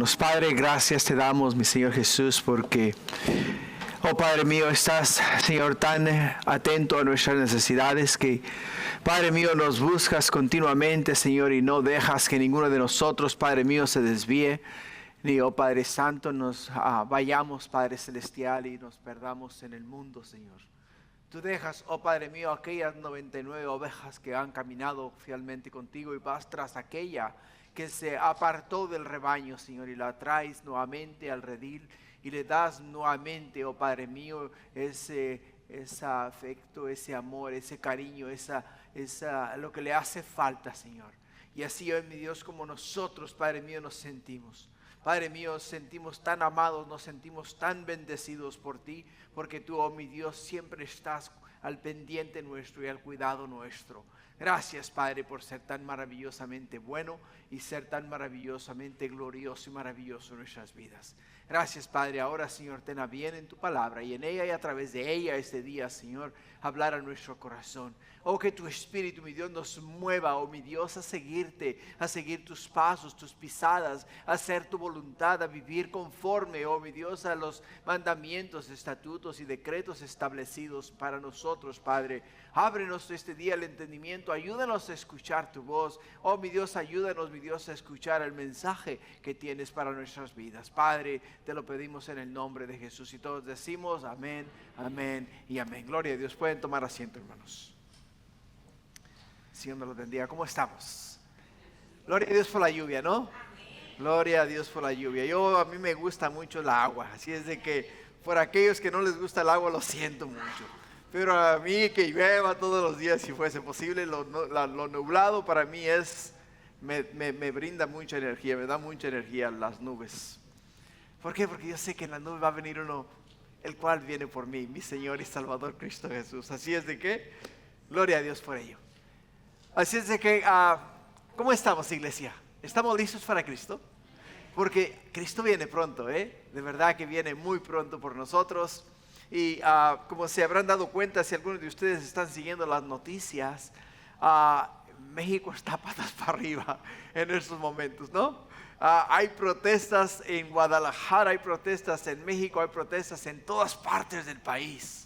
hermanos. Padre, gracias te damos, mi Señor Jesús, porque, oh Padre mío, estás, Señor, tan atento a nuestras necesidades que, Padre mío, nos buscas continuamente, Señor, y no dejas que ninguno de nosotros, Padre mío, se desvíe. Ni, oh Padre Santo, nos vayamos, Padre Celestial, y nos perdamos en el mundo, Señor. Tú dejas, oh Padre mío, aquellas 99 ovejas que han caminado fielmente contigo y vas tras aquella que se apartó del rebaño, Señor, y la traes nuevamente al redil y le das nuevamente, oh Padre mío, ese afecto, ese amor, ese cariño, lo que le hace falta, Señor. Y así, oh mi Dios, como nosotros, Padre mío, nos sentimos. Padre mío, sentimos tan amados, nos sentimos tan bendecidos por ti, porque tú, oh mi Dios, siempre estás al pendiente nuestro y al cuidado nuestro. Gracias, Padre, por ser tan maravillosamente bueno y ser tan maravillosamente glorioso y maravilloso en nuestras vidas. Gracias, Padre. Ahora, Señor, ten a bien en tu palabra y en ella y a través de ella este día, Señor, hablar a nuestro corazón. Oh, que tu Espíritu, mi Dios, nos mueva, oh mi Dios, a seguirte, a seguir tus pasos, tus pisadas, a hacer tu voluntad, a vivir conforme, oh mi Dios, a los mandamientos, estatutos y decretos establecidos para nosotros, Padre. Ábrenos este día el entendimiento, ayúdanos a escuchar tu voz. Oh mi Dios, ayúdanos, mi Dios, a escuchar el mensaje que tienes para nuestras vidas. Padre, te lo pedimos en el nombre de Jesús y todos decimos amén, amén y amén. Gloria a Dios. Pueden tomar asiento, hermanos. Señor nos lo bendiga. ¿Cómo estamos? Gloria a Dios por la lluvia, ¿no? Gloria a Dios por la lluvia. A mí me gusta mucho el agua, así es de que por aquellos que no les gusta el agua lo siento mucho. Pero a mí que llueva todos los días si fuese posible, lo nublado para mí me brinda mucha energía, me da mucha energía las nubes. ¿Por qué? Porque yo sé que en la nube va a venir uno, el cual viene por mí, mi Señor y Salvador Cristo Jesús. Así es de que, gloria a Dios por ello. Así es de que, ¿cómo estamos, iglesia? ¿Estamos listos para Cristo? Porque Cristo viene pronto, de verdad que viene muy pronto por nosotros. Y como se habrán dado cuenta, si algunos de ustedes están siguiendo las noticias, México está patas para arriba en estos momentos, ¿no? Hay protestas en Guadalajara, hay protestas en México, hay protestas en todas partes del país.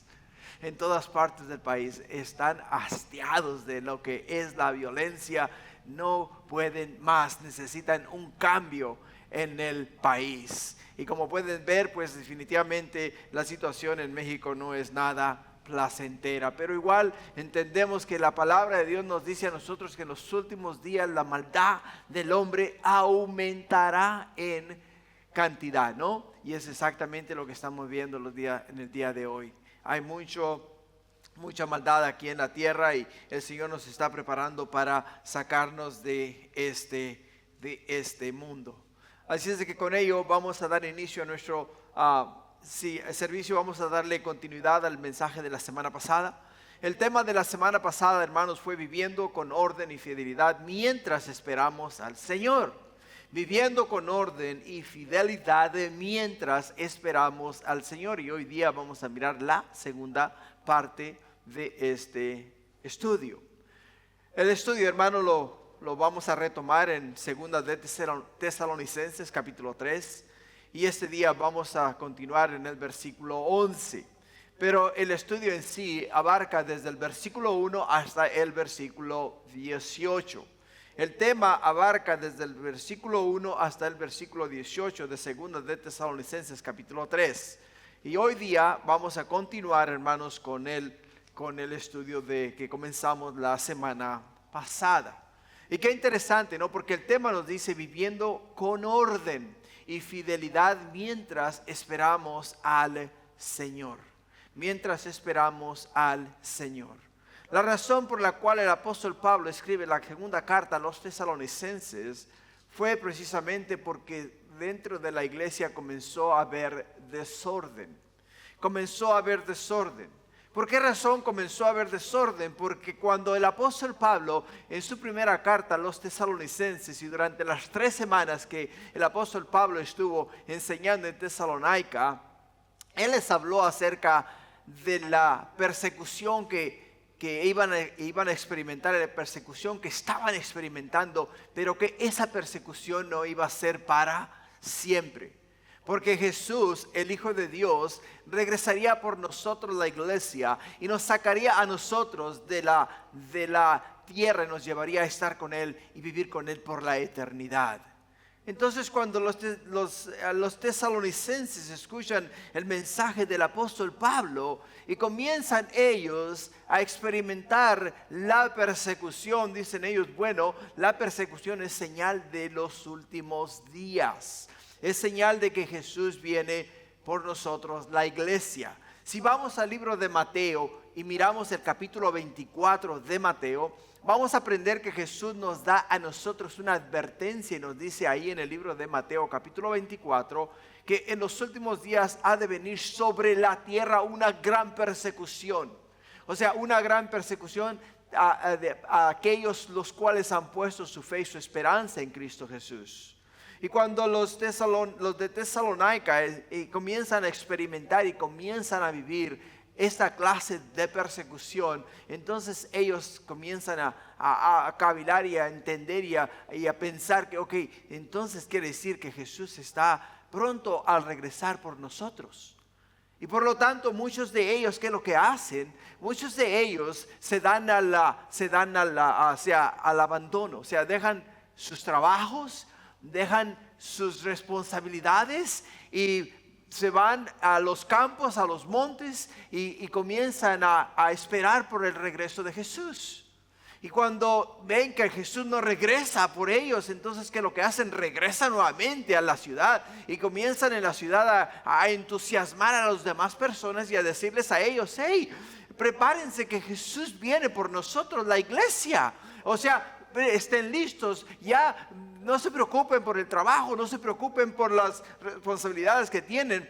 En todas partes del país están hastiados de lo que es la violencia, no pueden más, necesitan un cambio en el país. Y como pueden ver, pues definitivamente la situación en México no es nada placentera, pero igual entendemos que la palabra de Dios nos dice a nosotros que en los últimos días la maldad del hombre aumentará en cantidad, ¿no? Y es exactamente lo que estamos viendo en el día de hoy. Hay mucha maldad aquí en la tierra y el Señor nos está preparando para sacarnos de este mundo. Así es de que con ello vamos a dar inicio a nuestro servicio, vamos a darle continuidad al mensaje de la semana pasada. El tema de la semana pasada, hermanos, fue viviendo con orden y fidelidad mientras esperamos al Señor. Viviendo con orden y fidelidad mientras esperamos al Señor. Y hoy día vamos a mirar la segunda parte de este estudio. El estudio, hermano, lo vamos a retomar en 2 de Tesalonicenses capítulo 3. Y este día vamos a continuar en el versículo 11. Pero el estudio en sí abarca desde el versículo 1 hasta el versículo 18. El tema abarca desde el versículo 1 hasta el versículo 18 de 2 de Tesalonicenses capítulo 3. Y hoy día vamos a continuar, hermanos, con el estudio que comenzamos la semana pasada. Y qué interesante, ¿no? Porque el tema nos dice viviendo con orden y fidelidad mientras esperamos al Señor. Mientras esperamos al Señor. La razón por la cual el apóstol Pablo escribe la segunda carta a los tesalonicenses fue precisamente porque dentro de la iglesia comenzó a haber desorden. Comenzó a haber desorden. ¿Por qué razón comenzó a haber desorden? Porque cuando el apóstol Pablo en su primera carta a los tesalonicenses y durante las 3 semanas que el apóstol Pablo estuvo enseñando en Tesalónica, él les habló acerca de la persecución que iban a experimentar, la persecución que estaban experimentando, pero que esa persecución no iba a ser para siempre. Porque Jesús, el Hijo de Dios, regresaría por nosotros, la iglesia, y nos sacaría a nosotros de la tierra y nos llevaría a estar con Él y vivir con Él por la eternidad. Entonces, cuando los tesalonicenses escuchan el mensaje del apóstol Pablo y comienzan ellos a experimentar la persecución, dicen ellos, bueno, la persecución es señal de los últimos días. Es señal de que Jesús viene por nosotros, la iglesia. Si vamos al libro de Mateo y miramos el capítulo 24 de Mateo, vamos a aprender que Jesús nos da a nosotros una advertencia y nos dice ahí en el libro de Mateo capítulo 24 que en los últimos días ha de venir sobre la tierra una gran persecución. O sea, una gran persecución a aquellos los cuales han puesto su fe y su esperanza en Cristo Jesús. Y cuando los de Tesalónica comienzan a experimentar y comienzan a vivir esta clase de persecución, entonces ellos comienzan a cavilar y a entender y a pensar que, ok, entonces quiere decir que Jesús está pronto al regresar por nosotros. Y por lo tanto, muchos de ellos, ¿qué es lo que hacen? Muchos de ellos se dan al abandono, o sea, dejan sus trabajos, dejan sus responsabilidades y se van a los campos, a los montes y comienzan a esperar por el regreso de Jesús. Y cuando ven que Jesús no regresa por ellos, entonces ¿qué es lo que hacen? Regresan nuevamente a la ciudad y comienzan en la ciudad a entusiasmar a las demás personas y a decirles a ellos, hey, prepárense que Jesús viene por nosotros, la iglesia. O sea, estén listos, ya no se preocupen por el trabajo, no se preocupen por las responsabilidades que tienen,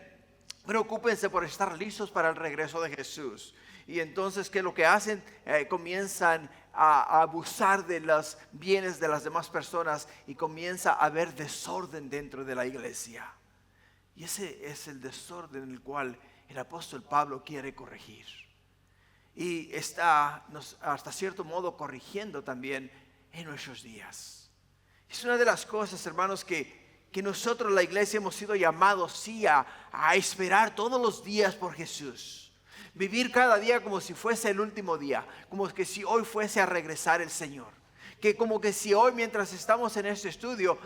preocúpense por estar listos para el regreso de Jesús. Y entonces, ¿qué es lo que hacen? Comienzan a abusar de los bienes de las demás personas y comienza a haber desorden dentro de la iglesia. Y ese es el desorden en el cual el apóstol Pablo quiere corregir. Y está hasta cierto modo corrigiendo también en nuestros días. Es una de las cosas, hermanos, que nosotros, la iglesia, hemos sido llamados sí a esperar todos los días por Jesús. Vivir cada día como si fuese el último día, como que si hoy fuese a regresar el Señor. Que como que si hoy, mientras estamos en este estudio,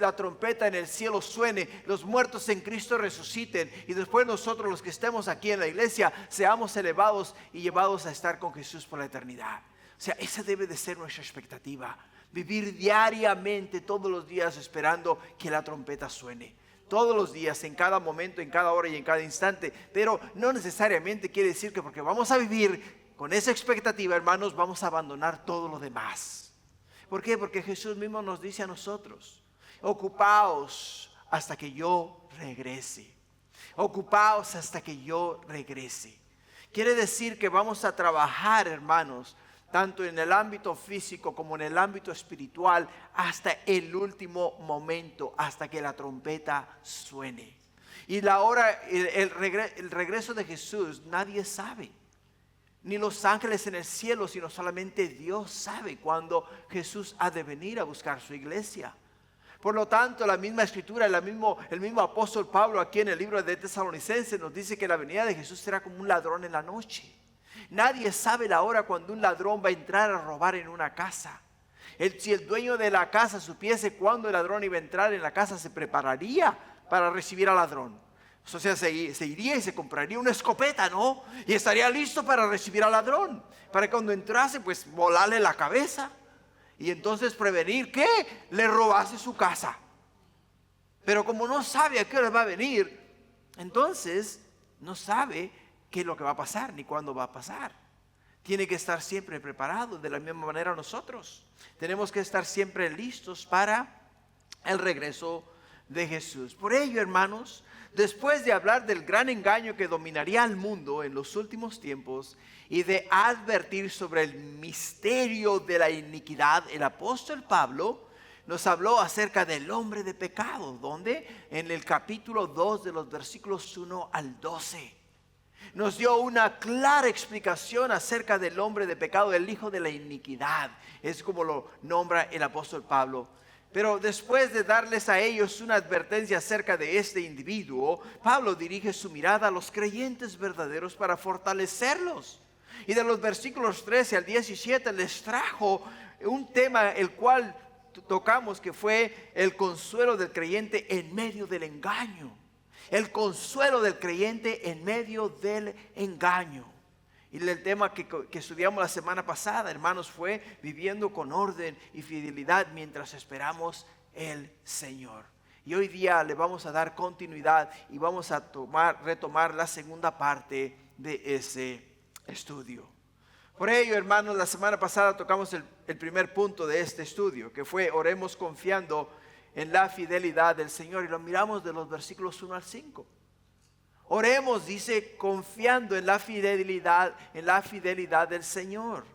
la trompeta en el cielo suene, los muertos en Cristo resuciten y después nosotros, los que estemos aquí en la iglesia, seamos elevados y llevados a estar con Jesús por la eternidad. O sea, esa debe de ser nuestra expectativa. Vivir diariamente, todos los días, esperando que la trompeta suene. Todos los días, en cada momento, en cada hora y en cada instante. Pero no necesariamente quiere decir que porque vamos a vivir con esa expectativa, hermanos, vamos a abandonar todo lo demás. ¿Por qué? Porque Jesús mismo nos dice a nosotros, ocupaos hasta que yo regrese. Ocupaos hasta que yo regrese. Quiere decir que vamos a trabajar, hermanos, tanto en el ámbito físico como en el ámbito espiritual, hasta el último momento, hasta que la trompeta suene. Y la hora, el regreso de Jesús, nadie sabe. Ni los ángeles en el cielo, sino solamente Dios sabe cuándo Jesús ha de venir a buscar su iglesia. Por lo tanto, la misma escritura, el mismo apóstol Pablo aquí en el libro de Tesalonicenses nos dice que la venida de Jesús será como un ladrón en la noche. Nadie sabe la hora cuando un ladrón va a entrar a robar en una casa. Si el dueño de la casa supiese cuándo el ladrón iba a entrar en la casa, se prepararía para recibir al ladrón. O sea, se iría y se compraría una escopeta, ¿no? Y estaría listo para recibir al ladrón. Para que cuando entrase, pues volarle la cabeza. Y entonces prevenir que le robase su casa. Pero como no sabe a qué hora va a venir, entonces no sabe qué es lo que va a pasar ni cuándo va a pasar. Tiene que estar siempre preparado. De la misma manera nosotros tenemos que estar siempre listos para el regreso de Jesús. Por ello, hermanos, después de hablar del gran engaño que dominaría al mundo en los últimos tiempos y de advertir sobre el misterio de la iniquidad, el apóstol Pablo nos habló acerca del hombre de pecado, donde en el capítulo 2 de los versículos 1 al 12 nos dio una clara explicación acerca del hombre de pecado, el hijo de la iniquidad. Es como lo nombra el apóstol Pablo. Pero después de darles a ellos una advertencia acerca de este individuo, Pablo dirige su mirada a los creyentes verdaderos para fortalecerlos. Y de los versículos 13 al 17 les trajo un tema el cual tocamos, que fue el consuelo del creyente en medio del engaño. El consuelo del creyente en medio del engaño. Y el tema que estudiamos la semana pasada, hermanos, fue viviendo con orden y fidelidad mientras esperamos el Señor. Y hoy día le vamos a dar continuidad y vamos a retomar la segunda parte de ese estudio. Por ello, hermanos, la semana pasada tocamos el primer punto de este estudio, que fue oremos confiando en la fidelidad del Señor, y lo miramos de los versículos 1 al 5. Oremos, dice, confiando en la fidelidad del Señor.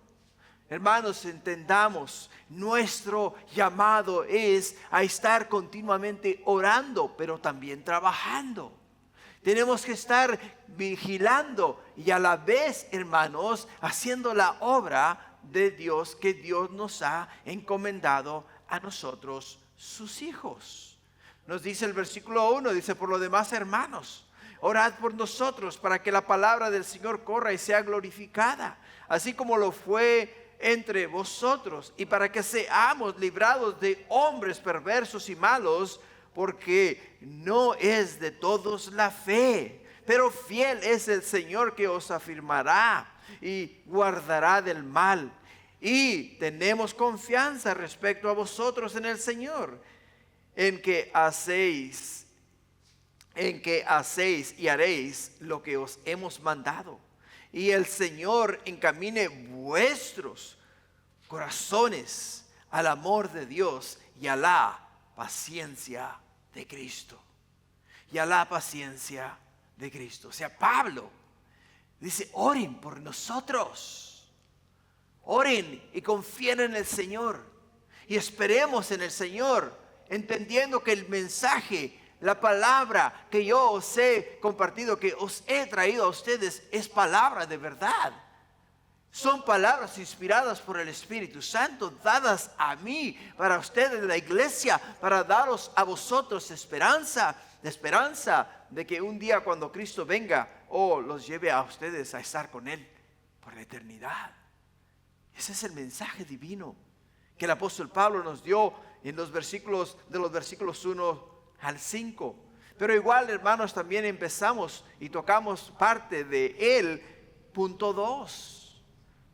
Hermanos, entendamos, nuestro llamado es a estar continuamente orando, pero también trabajando. Tenemos que estar vigilando y a la vez, hermanos, haciendo la obra de Dios que Dios nos ha encomendado a nosotros, sus hijos. Nos dice el versículo 1, dice, por lo demás, hermanos, orad por nosotros para que la palabra del Señor corra y sea glorificada, así como lo fue entre vosotros, y para que seamos librados de hombres perversos y malos, porque no es de todos la fe, pero fiel es el Señor que os afirmará y guardará del mal. Y tenemos confianza respecto a vosotros en el Señor, en que hacéis y haréis lo que os hemos mandado. Y el Señor encamine vuestros corazones al amor de Dios y a la paciencia de Cristo. Y a la paciencia de Cristo. O sea, Pablo dice, oren por nosotros. Oren y confíen en el Señor. Y esperemos en el Señor, entendiendo que el mensaje, la palabra que yo os he compartido, que os he traído a ustedes, es palabra de verdad. Son palabras inspiradas por el Espíritu Santo, dadas a mí, para ustedes, la iglesia, para daros a vosotros esperanza de que un día cuando Cristo venga, los lleve a ustedes a estar con Él por la eternidad. Ese es el mensaje divino que el apóstol Pablo nos dio en los versículos 1 al 5. Pero igual, hermanos, también empezamos y tocamos parte de el punto 2.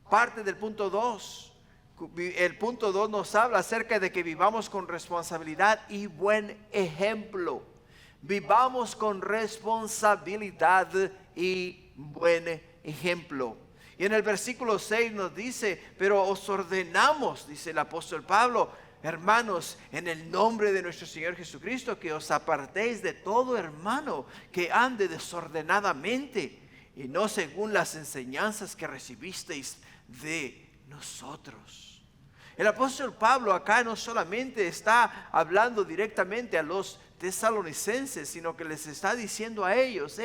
Parte del punto 2. El punto 2 nos habla acerca de que vivamos con responsabilidad y buen ejemplo. Vivamos con responsabilidad y buen ejemplo. Y en el versículo 6 nos dice, pero os ordenamos, dice el apóstol Pablo, hermanos, en el nombre de nuestro Señor Jesucristo, que os apartéis de todo hermano que ande desordenadamente y no según las enseñanzas que recibisteis de nosotros. El apóstol Pablo acá no solamente está hablando directamente a los tesalonicenses, sino que les está diciendo a ellos,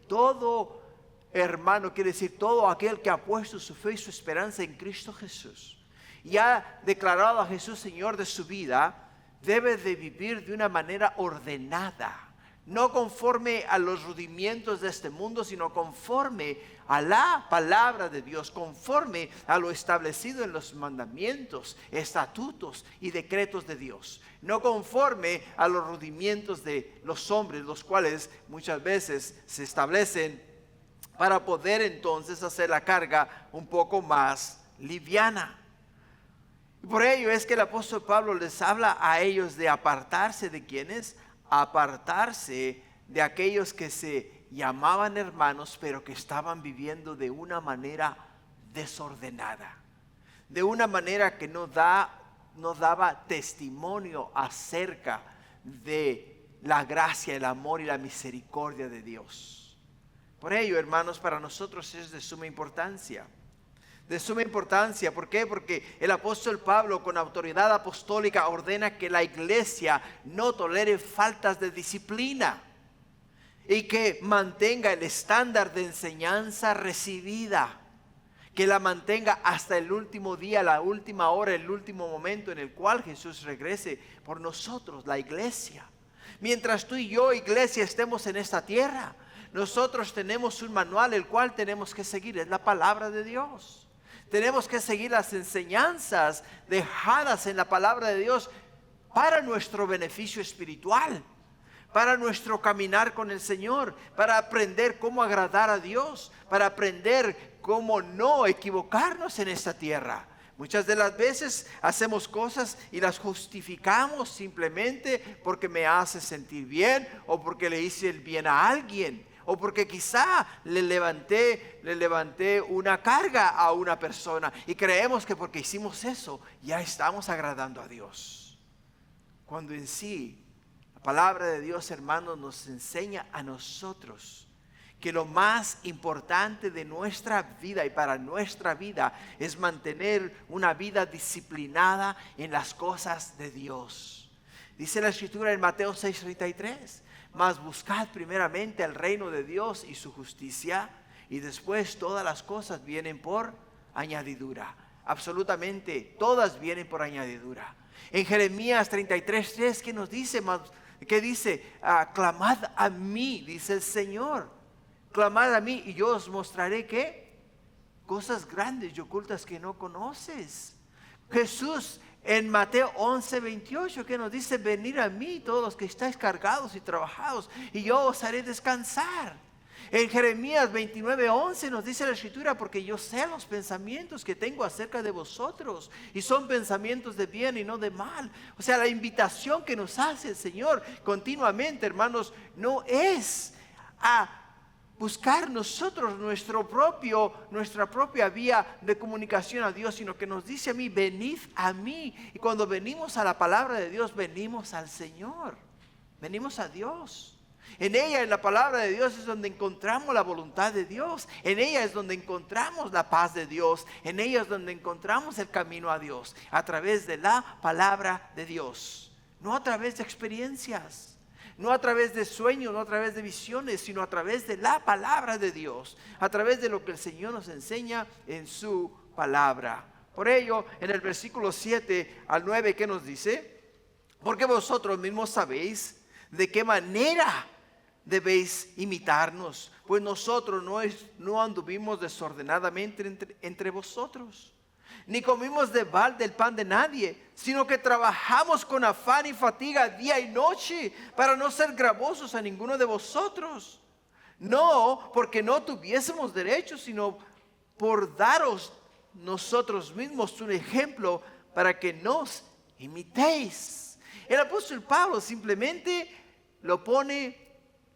todo hermano, quiere decir todo aquel que ha puesto su fe y su esperanza en Cristo Jesús y ha declarado a Jesús Señor de su vida, debe de vivir de una manera ordenada, no conforme a los rudimientos de este mundo, sino conforme a la palabra de Dios, conforme a lo establecido en los mandamientos, estatutos y decretos de Dios, no conforme a los rudimientos de los hombres, los cuales muchas veces se establecen para poder entonces hacer la carga un poco más liviana. Y por ello es que el apóstol Pablo les habla a ellos de apartarse de quienes, apartarse de aquellos que se llamaban hermanos, pero que estaban viviendo de una manera desordenada, de una manera que no daba testimonio acerca de la gracia, el amor y la misericordia de Dios. Por ello, hermanos, para nosotros es de suma importancia. De suma importancia, ¿por qué? Porque el apóstol Pablo, con autoridad apostólica, ordena que la iglesia no tolere faltas de disciplina y que mantenga el estándar de enseñanza recibida, que la mantenga hasta el último día, la última hora, el último momento en el cual Jesús regrese por nosotros, la iglesia. Mientras tú y yo, iglesia, estemos en esta tierra, nosotros tenemos un manual el cual tenemos que seguir, es la palabra de Dios. Tenemos que seguir las enseñanzas dejadas en la palabra de Dios para nuestro beneficio espiritual, para nuestro caminar con el Señor, para aprender cómo agradar a Dios, para aprender cómo no equivocarnos en esta tierra. Muchas de las veces hacemos cosas y las justificamos simplemente porque me hace sentir bien o porque le hice el bien a alguien o porque quizá le levanté una carga a una persona y creemos que porque hicimos eso ya estamos agradando a Dios. Cuando en sí la palabra de Dios, hermanos, nos enseña a nosotros que lo más importante de nuestra vida y para nuestra vida es mantener una vida disciplinada en las cosas de Dios. Dice la Escritura en Mateo 6:33, mas buscad primeramente el reino de Dios y su justicia, y después todas las cosas vienen por añadidura. Absolutamente todas vienen por añadidura. En Jeremías 33:3, ¿qué nos dice? ¿Qué dice? Clamad a mí, dice el Señor. Clamad a mí y yo os mostraré ¿qué? Cosas grandes y ocultas que no conoces. Jesús en Mateo 11:28 que nos dice: venid a mí todos los que estáis cargados y trabajados y yo os haré descansar. En Jeremías 29:11 nos dice la Escritura: porque yo sé los pensamientos que tengo acerca de vosotros y son pensamientos de bien y no de mal. O sea, la invitación que nos hace el Señor continuamente, hermanos, no es a buscar nosotros nuestra propia vía de comunicación a Dios, sino que nos dice a mí: venid a mí. Y cuando venimos a la palabra de Dios, venimos al Señor, venimos a Dios. En ella, en la palabra de Dios, es donde encontramos la voluntad de Dios. En ella es donde encontramos la paz de Dios. En ella es donde encontramos el camino a Dios, a través de la palabra de Dios, no a través de experiencias. No a través de sueños, no a través de visiones, sino a través de la palabra de Dios, a través de lo que el Señor nos enseña en su palabra. Por ello, en el versículo 7 al 9, ¿qué nos dice? Porque vosotros mismos sabéis de qué manera debéis imitarnos, pues nosotros no anduvimos desordenadamente entre vosotros, ni comimos de balde el pan de nadie, sino que trabajamos con afán y fatiga día y noche para no ser gravosos a ninguno de vosotros. No porque no tuviésemos derecho, sino por daros nosotros mismos un ejemplo para que nos imitéis. El apóstol Pablo simplemente lo pone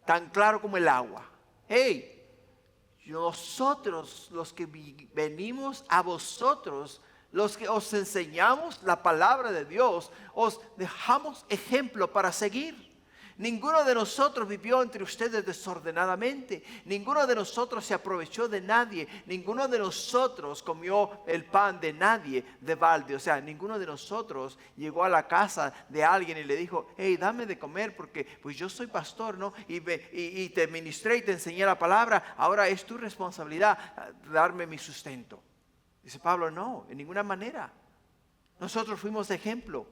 tan claro como el agua. Hey, nosotros los que venimos a vosotros, los que os enseñamos la palabra de Dios, os dejamos ejemplo para seguir. Ninguno de nosotros vivió entre ustedes desordenadamente. Ninguno de nosotros se aprovechó de nadie. Ninguno de nosotros comió el pan de nadie de balde. O sea, ninguno de nosotros llegó a la casa de alguien y le dijo: hey, dame de comer porque pues yo soy pastor, ¿no? Y te ministré y te enseñé la palabra. Ahora es tu responsabilidad darme mi sustento. Dice Pablo: no, en ninguna manera. Nosotros fuimos ejemplo.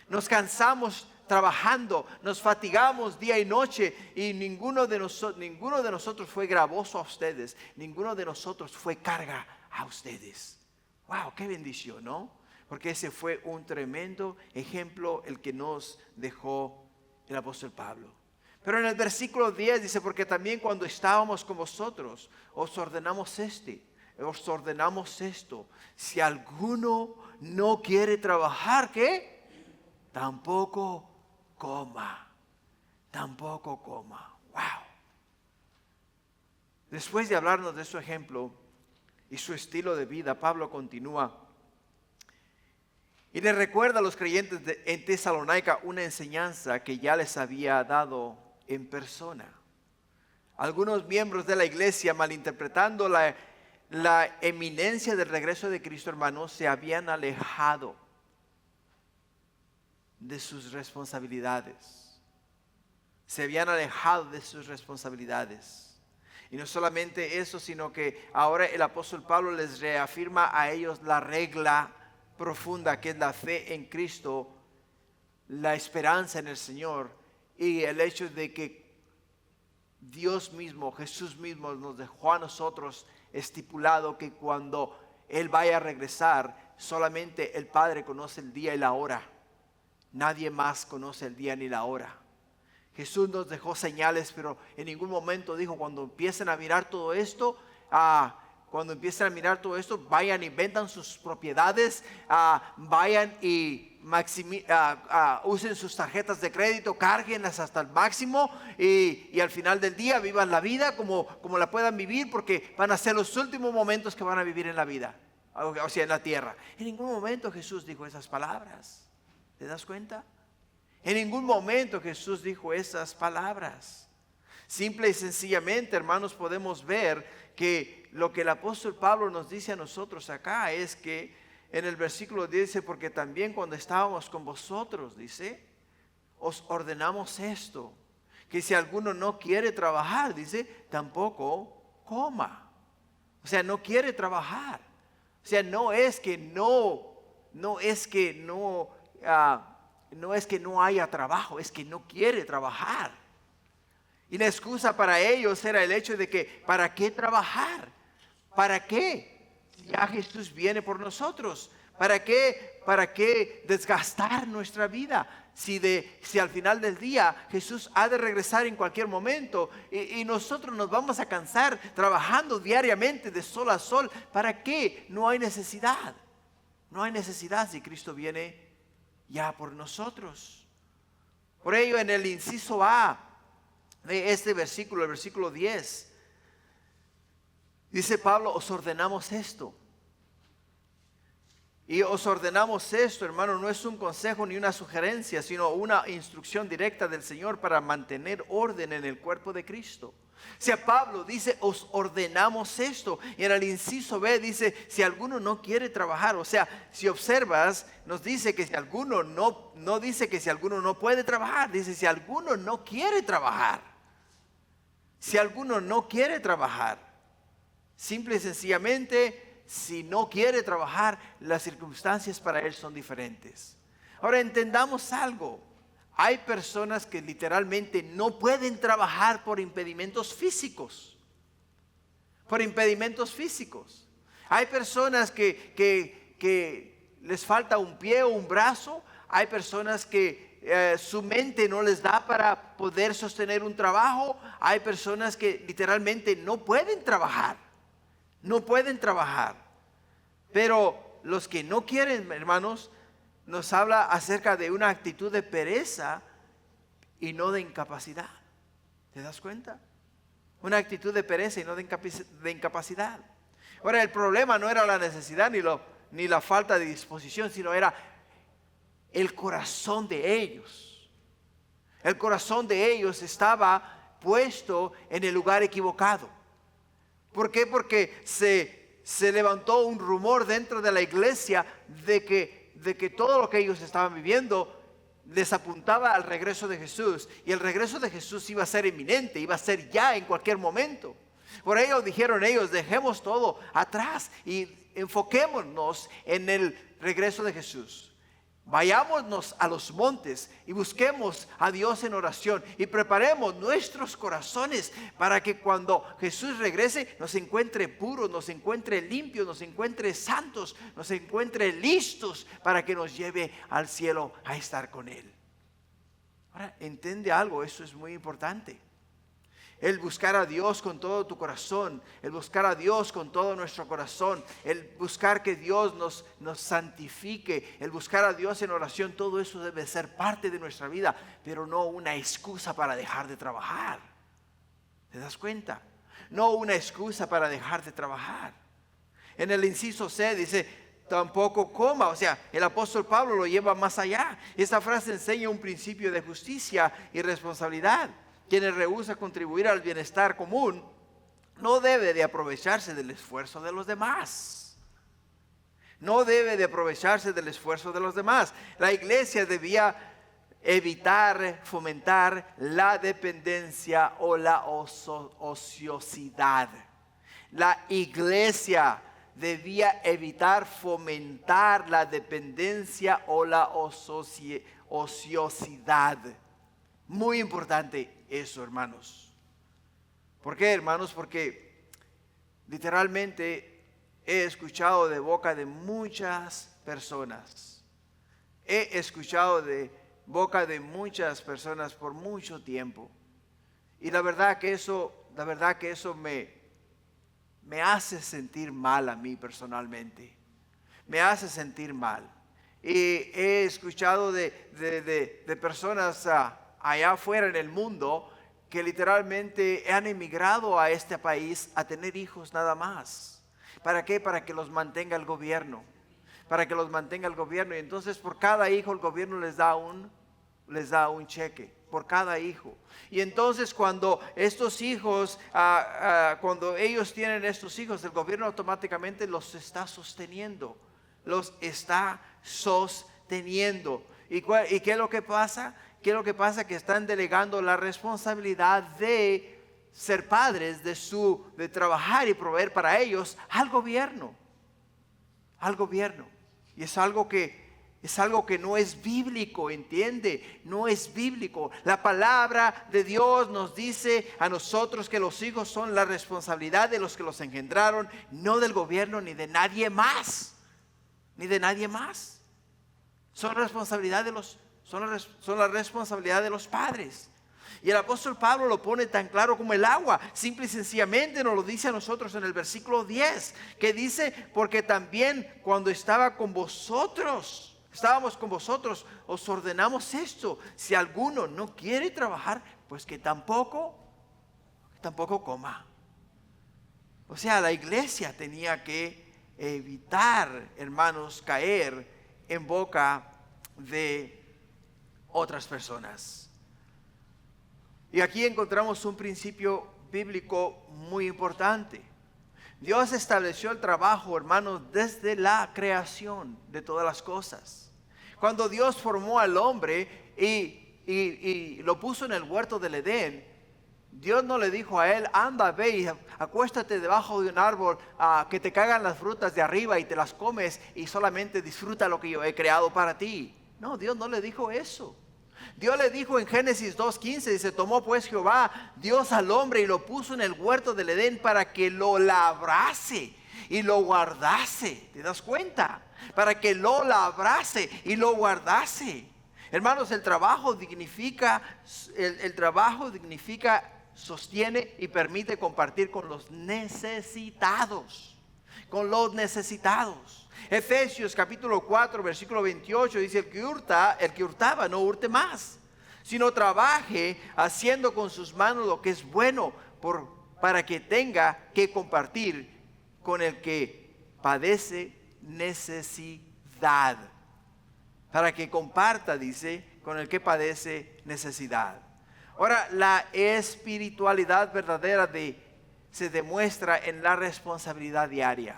Nos cansamos trabajando, nos fatigamos día y noche y ninguno de nosotros fue gravoso a ustedes, ninguno de nosotros fue carga a ustedes. Wow, qué bendición, ¿no? Porque ese fue un tremendo ejemplo el que nos dejó el apóstol Pablo. Pero en el versículo 10 dice: porque también cuando estábamos con vosotros os ordenamos esto, si alguno no quiere trabajar, ¿qué? Tampoco coma. Wow. Después de hablarnos de su ejemplo y su estilo de vida, Pablo continúa y le recuerda a los creyentes en Tesalónica una enseñanza que ya les había dado en persona. Algunos miembros de la iglesia, malinterpretando la eminencia del regreso de Cristo, hermanos, se habían alejado de sus responsabilidades. Y no solamente eso, sino que ahora el apóstol Pablo les reafirma a ellos la regla profunda, que es la fe en Cristo, la esperanza en el Señor y el hecho de que Dios mismo, Jesús mismo nos dejó a nosotros estipulado que cuando Él vaya a regresar, solamente el Padre conoce el día y la hora. Nadie más conoce el día ni la hora. Jesús nos dejó señales, pero en ningún momento dijo, cuando empiecen a mirar todo esto, vayan y vendan sus propiedades, vayan y usen sus tarjetas de crédito, cárguenlas hasta el máximo y al final del día vivan la vida como la puedan vivir, porque van a ser los últimos momentos que van a vivir en la vida, o sea, en la tierra. En ningún momento Jesús dijo esas palabras. ¿Te das cuenta? En ningún momento Jesús dijo esas palabras. Simple y sencillamente, hermanos, podemos ver que lo que el apóstol Pablo nos dice a nosotros acá es que en el versículo 10 dice, porque también cuando estábamos con vosotros, dice, os ordenamos esto, que si alguno no quiere trabajar, dice, tampoco coma. O sea, no quiere trabajar. O sea, no es que no haya trabajo, es que no quiere trabajar. Y la excusa para ellos era el hecho de que, ¿para qué trabajar? ¿Para qué? Ya Jesús viene por nosotros. ¿Para qué desgastar nuestra vida? Si al final del día Jesús ha de regresar en cualquier momento y nosotros nos vamos a cansar trabajando diariamente de sol a sol, ¿para qué? No hay necesidad. No hay necesidad si Cristo viene ya por nosotros. Por ello, en el inciso A de este versículo, el versículo 10, dice Pablo, os ordenamos esto. Y os ordenamos esto, hermano, no es un consejo ni una sugerencia, sino una instrucción directa del Señor para mantener orden en el cuerpo de Cristo. O sea, Pablo dice, os ordenamos esto. Y en el inciso B dice, si alguno no quiere trabajar. O sea, si observas, nos dice que si alguno no dice que si alguno no puede trabajar. Dice, si alguno no quiere trabajar. Si alguno no quiere trabajar. Simple y sencillamente, si no quiere trabajar, las circunstancias para él son diferentes. Ahora entendamos algo. Hay personas que literalmente no pueden trabajar por impedimentos físicos. Por impedimentos físicos. Hay personas que les falta un pie o un brazo. Hay personas que su mente no les da para poder sostener un trabajo. Hay personas que literalmente no pueden trabajar. No pueden trabajar. Pero los que no quieren, hermanos, nos habla acerca de una actitud de pereza y no de incapacidad. ¿Te das cuenta? Una actitud de pereza y no de incapacidad. Ahora, el problema no era la necesidad ni la falta de disposición, sino era el corazón de ellos. El corazón de ellos estaba puesto en el lugar equivocado. ¿Por qué? Porque se levantó un rumor dentro de la iglesia de que todo lo que ellos estaban viviendo les apuntaba al regreso de Jesús. Y el regreso de Jesús iba a ser inminente, iba a ser ya en cualquier momento. Por ello dijeron ellos, dejemos todo atrás y enfoquémonos en el regreso de Jesús. Vayámonos a los montes y busquemos a Dios en oración y preparemos nuestros corazones para que cuando Jesús regrese nos encuentre puros, nos encuentre limpios, nos encuentre santos, nos encuentre listos para que nos lleve al cielo a estar con Él. Ahora, entiende algo, eso es muy importante. El buscar a Dios con todo tu corazón, el buscar a Dios con todo nuestro corazón, el buscar que Dios nos santifique, el buscar a Dios en oración, todo eso debe ser parte de nuestra vida, pero no una excusa para dejar de trabajar. ¿Te das cuenta? No una excusa para dejar de trabajar. En el inciso C dice, tampoco coma. O sea, el apóstol Pablo lo lleva más allá. Esta frase enseña un principio de justicia y responsabilidad. Quien rehúsa contribuir al bienestar común no debe de aprovecharse del esfuerzo de los demás. No debe de aprovecharse del esfuerzo de los demás. La iglesia debía evitar, fomentar la dependencia o la ociosidad. La iglesia debía evitar, fomentar la dependencia o la ociosidad. Muy importante eso, hermanos. ¿Por qué, hermanos? Porque literalmente he escuchado de boca de muchas personas. He escuchado de boca de muchas personas por mucho tiempo. Y la verdad que eso me hace sentir mal a mí personalmente. Me hace sentir mal. Y he escuchado de personas allá afuera en el mundo que literalmente han emigrado a este país a tener hijos nada más. ¿Para qué? Para que los mantenga el gobierno. Para que los mantenga el gobierno. Y entonces por cada hijo el gobierno les da un cheque. Por cada hijo. Y entonces cuando estos hijos, cuando ellos tienen estos hijos, el gobierno automáticamente los está sosteniendo. Los está sosteniendo. ¿Y qué es lo que pasa? ¿Qué es lo que pasa? Que están delegando la responsabilidad de ser padres, de trabajar y proveer para ellos al gobierno. Al gobierno. Y es algo que no es bíblico, ¿entiende? No es bíblico. La palabra de Dios nos dice a nosotros que los hijos son la responsabilidad de los que los engendraron, no del gobierno ni de nadie más. Ni de nadie más. Son la responsabilidad de los padres. Y el apóstol Pablo lo pone tan claro como el agua. Simple y sencillamente nos lo dice a nosotros en el versículo 10. Que dice, porque también cuando estábamos con vosotros, os ordenamos esto. Si alguno no quiere trabajar, pues que tampoco coma. O sea, la iglesia tenía que evitar, hermanos, caer en boca de otras personas. Y aquí encontramos un principio bíblico muy importante. Dios estableció el trabajo, hermanos, desde la creación de todas las cosas. Cuando Dios formó al hombre y lo puso en el huerto del Edén, Dios no le dijo a él, anda, ve y acuéstate debajo de un árbol, que te caigan las frutas de arriba y te las comes y solamente disfruta lo que yo he creado para ti. No, Dios no le dijo eso. Dios le dijo en Génesis 2:15, dice, tomó pues Jehová Dios al hombre y lo puso en el huerto del Edén para que lo labrase y lo guardase. ¿Te das cuenta? Para que lo labrase y lo guardase. Hermanos, el trabajo dignifica, sostiene y permite compartir con los necesitados. Con los necesitados. Efesios capítulo 4 versículo 28 dice, el que hurtaba no hurte más, sino trabaje haciendo con sus manos lo que es bueno, para que tenga que compartir con el que padece necesidad. Para que comparta, dice, con el que padece necesidad. Ahora, la espiritualidad verdadera se demuestra en la responsabilidad diaria.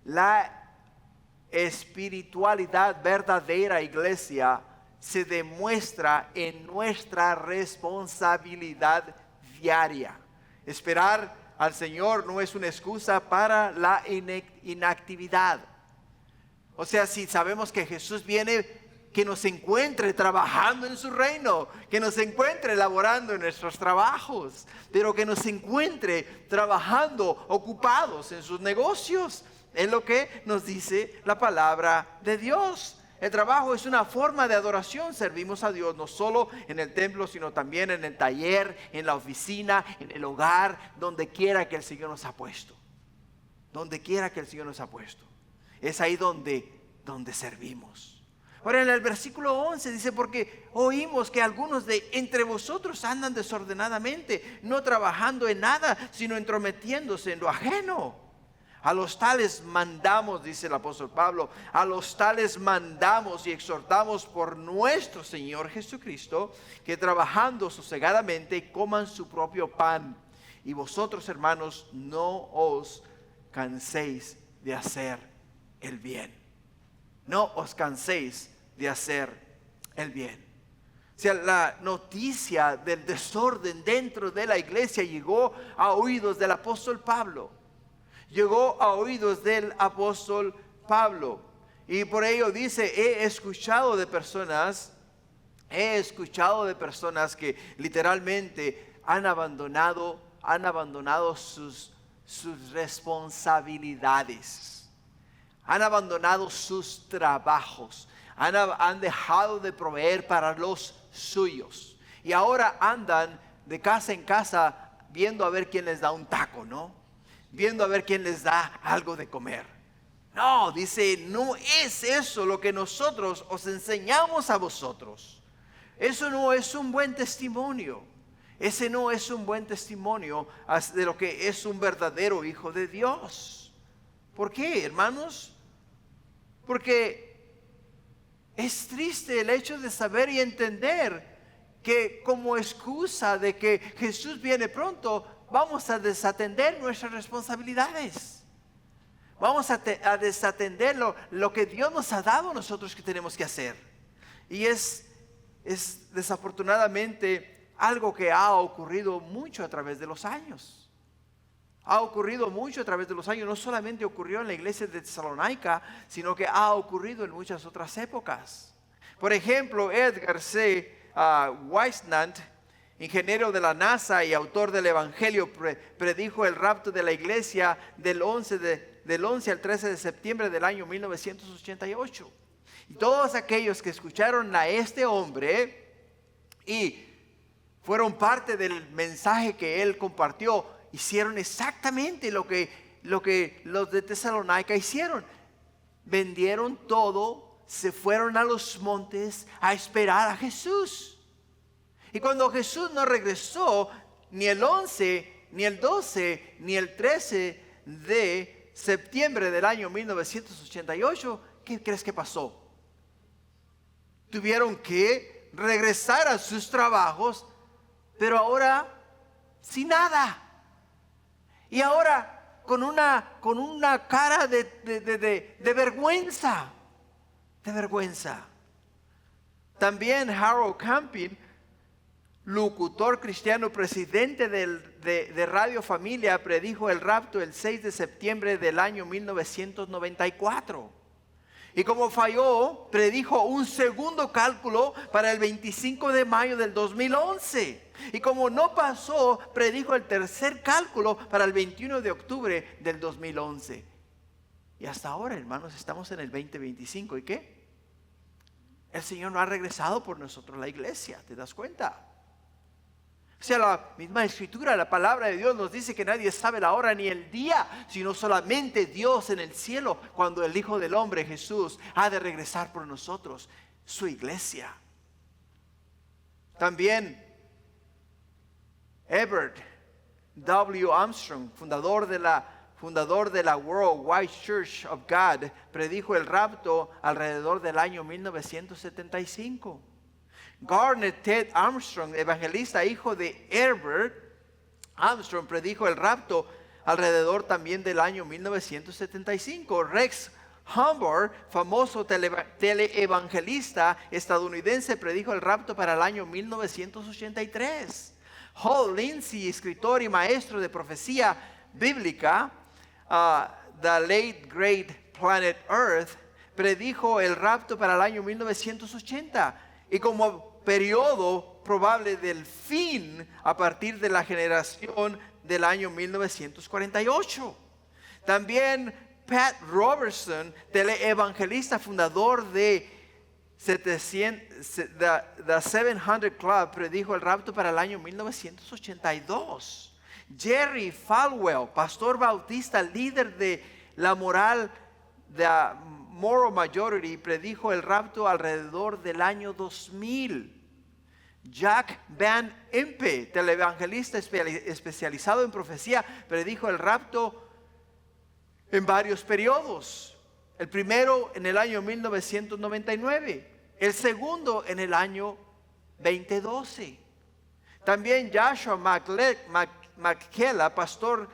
La espiritualidad verdadera, iglesia, se demuestra en nuestra responsabilidad diaria. Esperar al Señor no es una excusa para la inactividad. O sea, si sabemos que Jesús viene, que nos encuentre trabajando en su reino, que nos encuentre laborando en nuestros trabajos, pero que nos encuentre trabajando, ocupados en sus negocios. Es lo que nos dice la palabra de Dios. El trabajo es una forma de adoración. Servimos a Dios no solo en el templo, sino también en el taller, en la oficina, en el hogar, donde quiera que el Señor nos ha puesto. Donde quiera que el Señor nos ha puesto. Es ahí donde servimos. Ahora en el versículo 11 dice, porque oímos que algunos de entre vosotros andan desordenadamente, no trabajando en nada, sino entrometiéndose en lo ajeno. A los tales mandamos, dice el apóstol Pablo, a los tales mandamos y exhortamos por nuestro Señor Jesucristo, que trabajando sosegadamente coman su propio pan. Y vosotros, hermanos, no os canséis de hacer el bien. No os canséis de hacer el bien. O sea, la noticia del desorden dentro de la iglesia llegó a oídos del apóstol Pablo. Llegó a oídos del apóstol Pablo. Y por ello dice, he escuchado de personas que literalmente han abandonado sus responsabilidades. Han abandonado sus trabajos. Han dejado de proveer para los suyos. Y ahora andan de casa en casa viendo a ver quién les da un taco, ¿no? Viendo a ver quién les da algo de comer. No, dice, no es eso lo que nosotros os enseñamos a vosotros. Eso no es un buen testimonio. Ese no es un buen testimonio de lo que es un verdadero hijo de Dios. ¿Por qué, hermanos? Porque es triste el hecho de saber y entender que como excusa de que Jesús viene pronto, vamos a desatender nuestras responsabilidades. Vamos a desatender lo que Dios nos ha dado a nosotros que tenemos que hacer. Y es desafortunadamente algo que ha ocurrido mucho a través de los años. Ha ocurrido mucho a través de los años. No solamente ocurrió en la iglesia de Tesalónica, sino que ha ocurrido en muchas otras épocas. Por ejemplo, Edgar C. Weisnant, ingeniero de la NASA y autor del Evangelio, predijo el rapto de la iglesia del 11 al 13 de septiembre del año 1988. Y todos aquellos que escucharon a este hombre y fueron parte del mensaje que él compartió, hicieron exactamente lo que los de Tesalónica hicieron. Vendieron todo, se fueron a los montes a esperar a Jesús. Y cuando Jesús no regresó, ni el 11, ni el 12, ni el 13 de septiembre del año 1988, ¿qué crees que pasó? Tuvieron que regresar a sus trabajos, pero ahora sin nada. Y ahora con una cara de vergüenza. De vergüenza. También Harold Camping, locutor cristiano, presidente de Radio Familia, predijo el rapto el 6 de septiembre del año 1994. Y como falló, predijo un segundo cálculo para el 25 de mayo del 2011. Y como no pasó, predijo el tercer cálculo para el 21 de octubre del 2011. Y hasta ahora, hermanos, estamos en el 2025. ¿Y qué? El Señor no ha regresado por nosotros a la iglesia. ¿Te das cuenta? O sea, la misma escritura, la palabra de Dios nos dice que nadie sabe la hora ni el día, sino solamente Dios en el cielo, cuando el Hijo del Hombre, Jesús, ha de regresar por nosotros, su iglesia. También Everett W. Armstrong, fundador de la Worldwide Church of God, predijo el rapto alrededor del año 1975. Garnet Ted Armstrong, evangelista, hijo de Herbert Armstrong, predijo el rapto alrededor también del año 1975. Rex Humbard, famoso teleevangelista estadounidense, predijo el rapto para el año 1983. Hall Lindsey, escritor y maestro de profecía bíblica, The Late Great Planet Earth, predijo el rapto para el año 1980. Y como periodo probable del fin a partir de la generación del año 1948. También Pat Robertson, teleevangelista, fundador de The 700 Club, predijo el rapto para el año 1982. Jerry Falwell, pastor bautista, líder de la Moral Majority, predijo el rapto alrededor del año 2000. Jack Van Impe, teleevangelista especializado en profecía, predijo el rapto en varios periodos. El primero en el año 1999, el segundo en el año 2012. También Joshua McKellar, pastor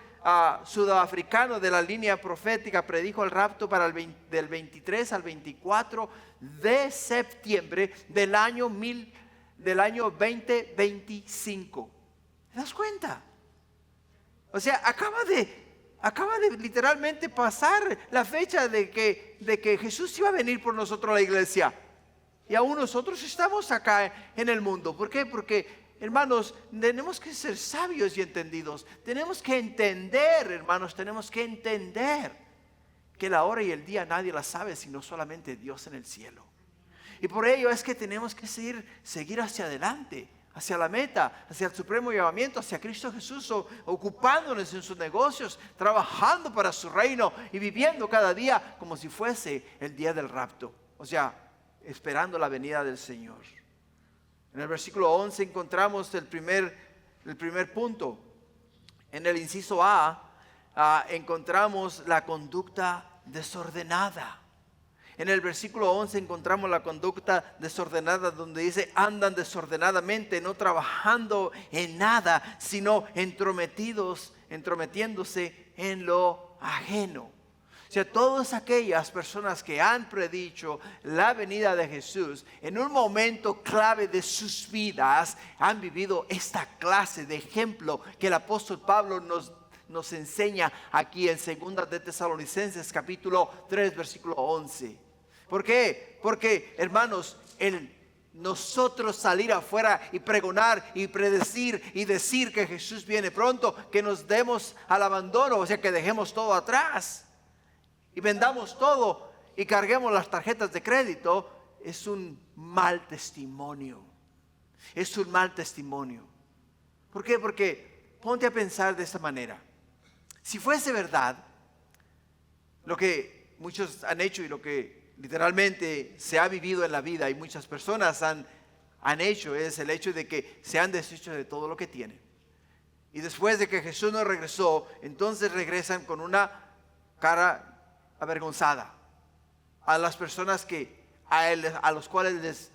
sudafricano de la línea profética, predijo el rapto para del 23 al 24 de septiembre del año del año 2025. ¿Te das cuenta? O sea, acaba de literalmente pasar la fecha de que Jesús iba a venir por nosotros a la iglesia. Y aún nosotros estamos acá en el mundo. ¿Por qué? Porque, hermanos, tenemos que ser sabios y entendidos. Tenemos que entender, hermanos, tenemos que entender que la hora y el día nadie la sabe, sino solamente Dios en el cielo. Y por ello es que tenemos que seguir hacia adelante, hacia la meta, hacia el supremo llamamiento, hacia Cristo Jesús, ocupándonos en sus negocios, trabajando para su reino y viviendo cada día como si fuese el día del rapto. O sea, esperando la venida del Señor. En el versículo 11 encontramos el primer punto. En el inciso A, encontramos la conducta desordenada. En el versículo 11 encontramos la conducta desordenada, donde dice: andan desordenadamente, no trabajando en nada, sino entrometiéndose en lo ajeno. O sea, todas aquellas personas que han predicho la venida de Jesús en un momento clave de sus vidas, han vivido esta clase de ejemplo que el apóstol Pablo nos enseña aquí en 2 de Tesalonicenses capítulo 3 versículo 11. ¿Por qué? Porque, hermanos, nosotros salir afuera y pregonar y predecir y decir que Jesús viene pronto, que nos demos al abandono, o sea, que dejemos todo atrás y vendamos todo y carguemos las tarjetas de crédito, es un mal testimonio. Es un mal testimonio. ¿Por qué? Porque ponte a pensar de esta manera. Si fuese verdad lo que muchos han hecho y lo que literalmente se ha vivido en la vida y muchas personas han hecho, es el hecho de que se han deshecho de todo lo que tienen. Y después de que Jesús no regresó, entonces regresan con una cara avergonzada a las personas a los cuales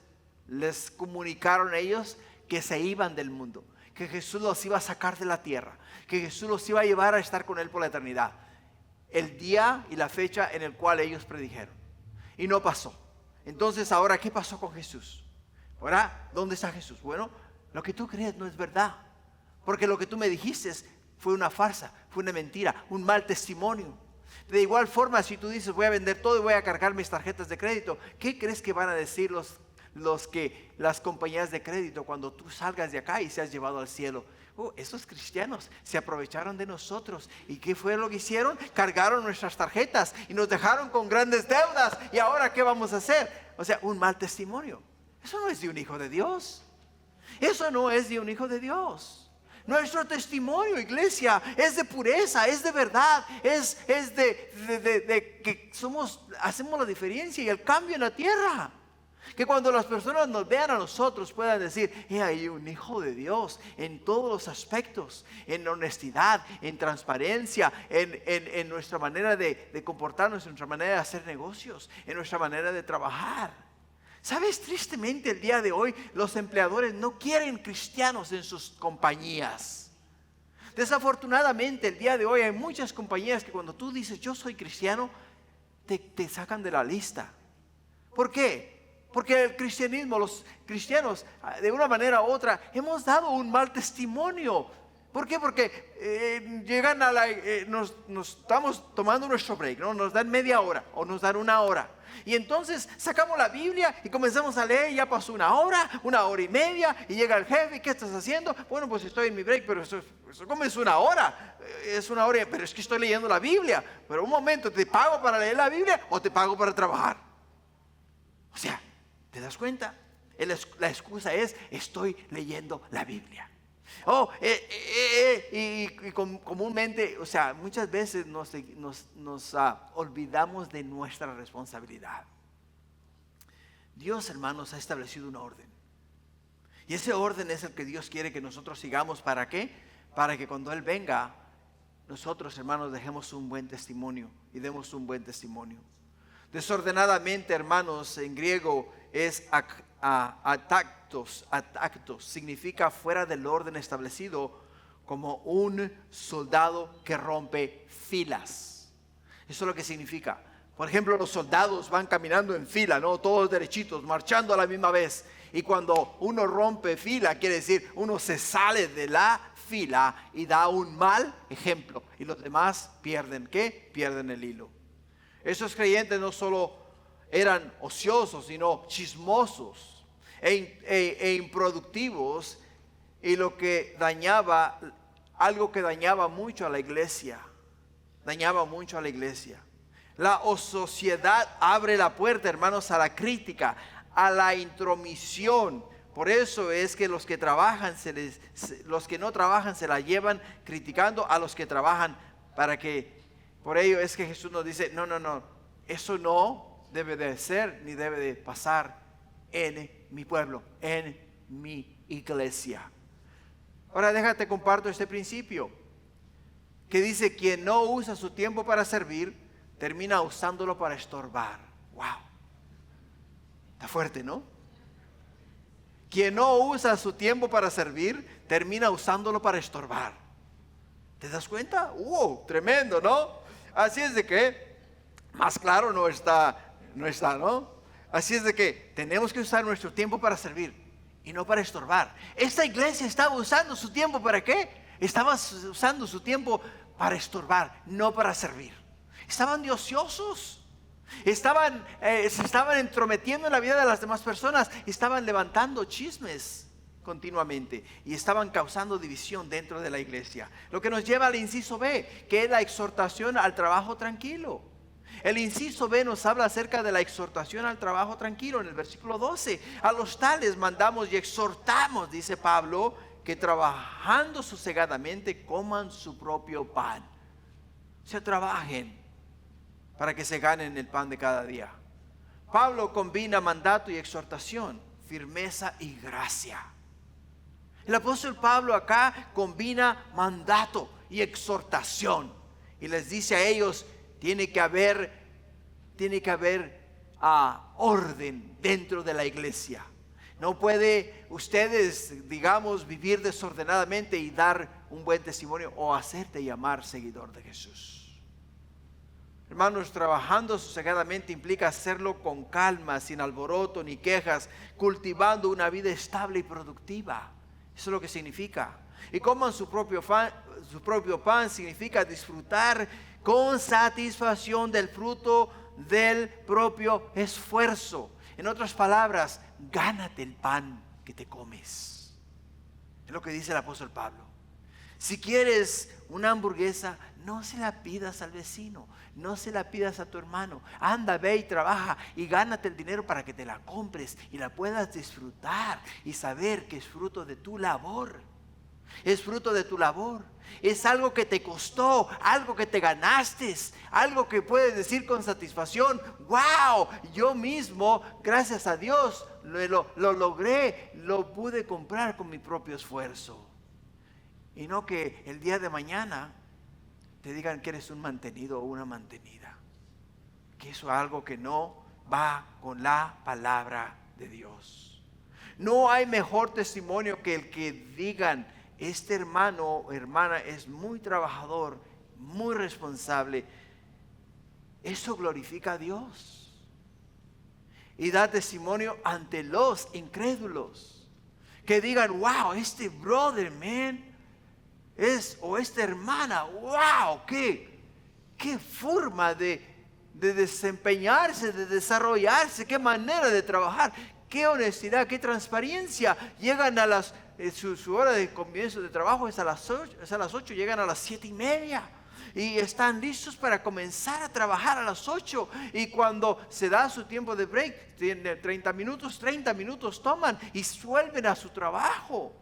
les comunicaron ellos que se iban del mundo, que Jesús los iba a sacar de la tierra, que Jesús los iba a llevar a estar con Él por la eternidad, el día y la fecha en el cual ellos predijeron, y no pasó. Entonces ahora, ¿qué pasó con Jesús? Ahora, ¿dónde está Jesús? Bueno, lo que tú crees no es verdad, porque lo que tú me dijiste fue una farsa, fue una mentira, un mal testimonio. De igual forma, si tú dices: voy a vender todo y voy a cargar mis tarjetas de crédito, ¿qué crees que van a decir las compañías de crédito cuando tú salgas de acá y seas llevado al cielo? Esos cristianos se aprovecharon de nosotros. ¿Y qué fue lo que hicieron? Cargaron nuestras tarjetas y nos dejaron con grandes deudas. ¿Y ahora qué vamos a hacer? O sea, un mal testimonio. Eso no es de un hijo de Dios. Eso no es de un hijo de Dios. Nuestro testimonio, iglesia, es de pureza, es de verdad, es de que hacemos la diferencia y el cambio en la tierra. Que cuando las personas nos vean a nosotros puedan decir: hay un hijo de Dios en todos los aspectos, en honestidad, en transparencia, en nuestra manera de comportarnos, en nuestra manera de hacer negocios, en nuestra manera de trabajar. ¿Sabes? Tristemente el día de hoy los empleadores no quieren cristianos en sus compañías. Desafortunadamente el día de hoy hay muchas compañías que cuando tú dices: yo soy cristiano, te sacan de la lista. ¿Por qué? Porque el cristianismo, los cristianos, de una manera u otra, hemos dado un mal testimonio. ¿Por qué? Porque llegan nos estamos tomando nuestro break, ¿no? Nos dan media hora o nos dan una hora. Y entonces sacamos la Biblia y comenzamos a leer. Ya pasó una hora y media, y llega el jefe: ¿qué estás haciendo? Bueno, pues estoy en mi break. Pero eso ¿cómo es una hora? Es una hora, pero es que estoy leyendo la Biblia. Pero un momento, ¿te pago para leer la Biblia o te pago para trabajar? O sea, ¿te das cuenta? La excusa es: estoy leyendo la Biblia. Comúnmente, o sea, muchas veces nos olvidamos de nuestra responsabilidad. Dios, hermanos, ha establecido un orden. Y ese orden es el que Dios quiere que nosotros sigamos. ¿Para qué? Para que cuando Él venga, nosotros, hermanos, dejemos un buen testimonio y demos un buen testimonio. Desordenadamente, hermanos, en griego es atactos, significa fuera del orden establecido, como un soldado que rompe filas. Eso es lo que significa, Por ejemplo, los soldados van caminando en fila, ¿no? Todos derechitos, marchando a la misma vez. Y cuando uno rompe fila, quiere decir, uno se sale de la fila y da un mal ejemplo. Y los demás pierden, ¿qué? Pierden el hilo. Esos creyentes no solo eran ociosos, sino chismosos e improductivos. Y lo que dañaba, algo que dañaba mucho a la iglesia. Dañaba mucho a la iglesia. La ociosidad abre la puerta, hermanos, a la crítica, a la intromisión. Por eso es que los que trabajan, los que no trabajan se la llevan criticando a los que trabajan, para que, por ello es que Jesús nos dice, no, eso no debe de ser ni debe de pasar en mi pueblo, en mi iglesia. Ahora déjate comparto este principio, que dice, quien no usa su tiempo para servir, termina usándolo para estorbar. Wow. Está fuerte, ¿no? Quien no usa su tiempo para servir, termina usándolo para estorbar. ¿Te das cuenta? Tremendo, ¿no? Así es de que, más claro no está, ¿no? Así es de que tenemos que usar nuestro tiempo para servir y no para estorbar. Esta iglesia estaba usando su tiempo ¿para qué? Estaba usando su tiempo para estorbar, no para servir. Estaban de ociosos. Se estaban entrometiendo en la vida de las demás personas. Estaban levantando chismes continuamente y estaban causando división dentro de la iglesia. Lo que nos lleva al inciso B, que es la exhortación al trabajo tranquilo. El inciso B nos habla acerca de la exhortación al trabajo tranquilo. En el versículo 12, a los tales mandamos y exhortamos, dice Pablo, que trabajando sosegadamente coman su propio pan. Se trabajen para que se ganen el pan de cada día. Pablo combina mandato y exhortación, firmeza y gracia. El apóstol Pablo acá combina mandato y exhortación y les dice a ellos, tiene que haber orden dentro de la iglesia. No puede ustedes, digamos, vivir desordenadamente y dar un buen testimonio o hacerte llamar seguidor de Jesús. Hermanos, trabajando sosegadamente implica hacerlo con calma, sin alboroto ni quejas, cultivando una vida estable y productiva. Eso es lo que significa. Y coman su propio pan significa disfrutar con satisfacción del fruto del propio esfuerzo. En otras palabras, gánate el pan que te comes. Es lo que dice el apóstol Pablo. Si quieres una hamburguesa, no se la pidas al vecino, no se la pidas a tu hermano. Anda, ve y trabaja y gánate el dinero para que te la compres y la puedas disfrutar y saber que es fruto de tu labor. Es fruto de tu labor. Es algo que te costó, algo que te ganaste, algo que puedes decir con satisfacción, wow, yo mismo, gracias a Dios, lo logré, lo pude comprar con mi propio esfuerzo. Y no que el día de mañana te digan que eres un mantenido o una mantenida. Que eso es algo que no va con la palabra de Dios. No hay mejor testimonio que el que digan, este hermano o hermana es muy trabajador, muy responsable. Eso glorifica a Dios. Y da testimonio ante los incrédulos. Que digan, wow, este brother, man, o esta hermana, wow, qué forma de desempeñarse, de desarrollarse, qué manera de trabajar, qué honestidad, qué transparencia. Llegan a su hora de comienzo de trabajo es a las 8, llegan a las 7:30 y están listos para comenzar a trabajar a las 8, y cuando se da su tiempo de break, tiene 30 minutos toman y vuelven a su trabajo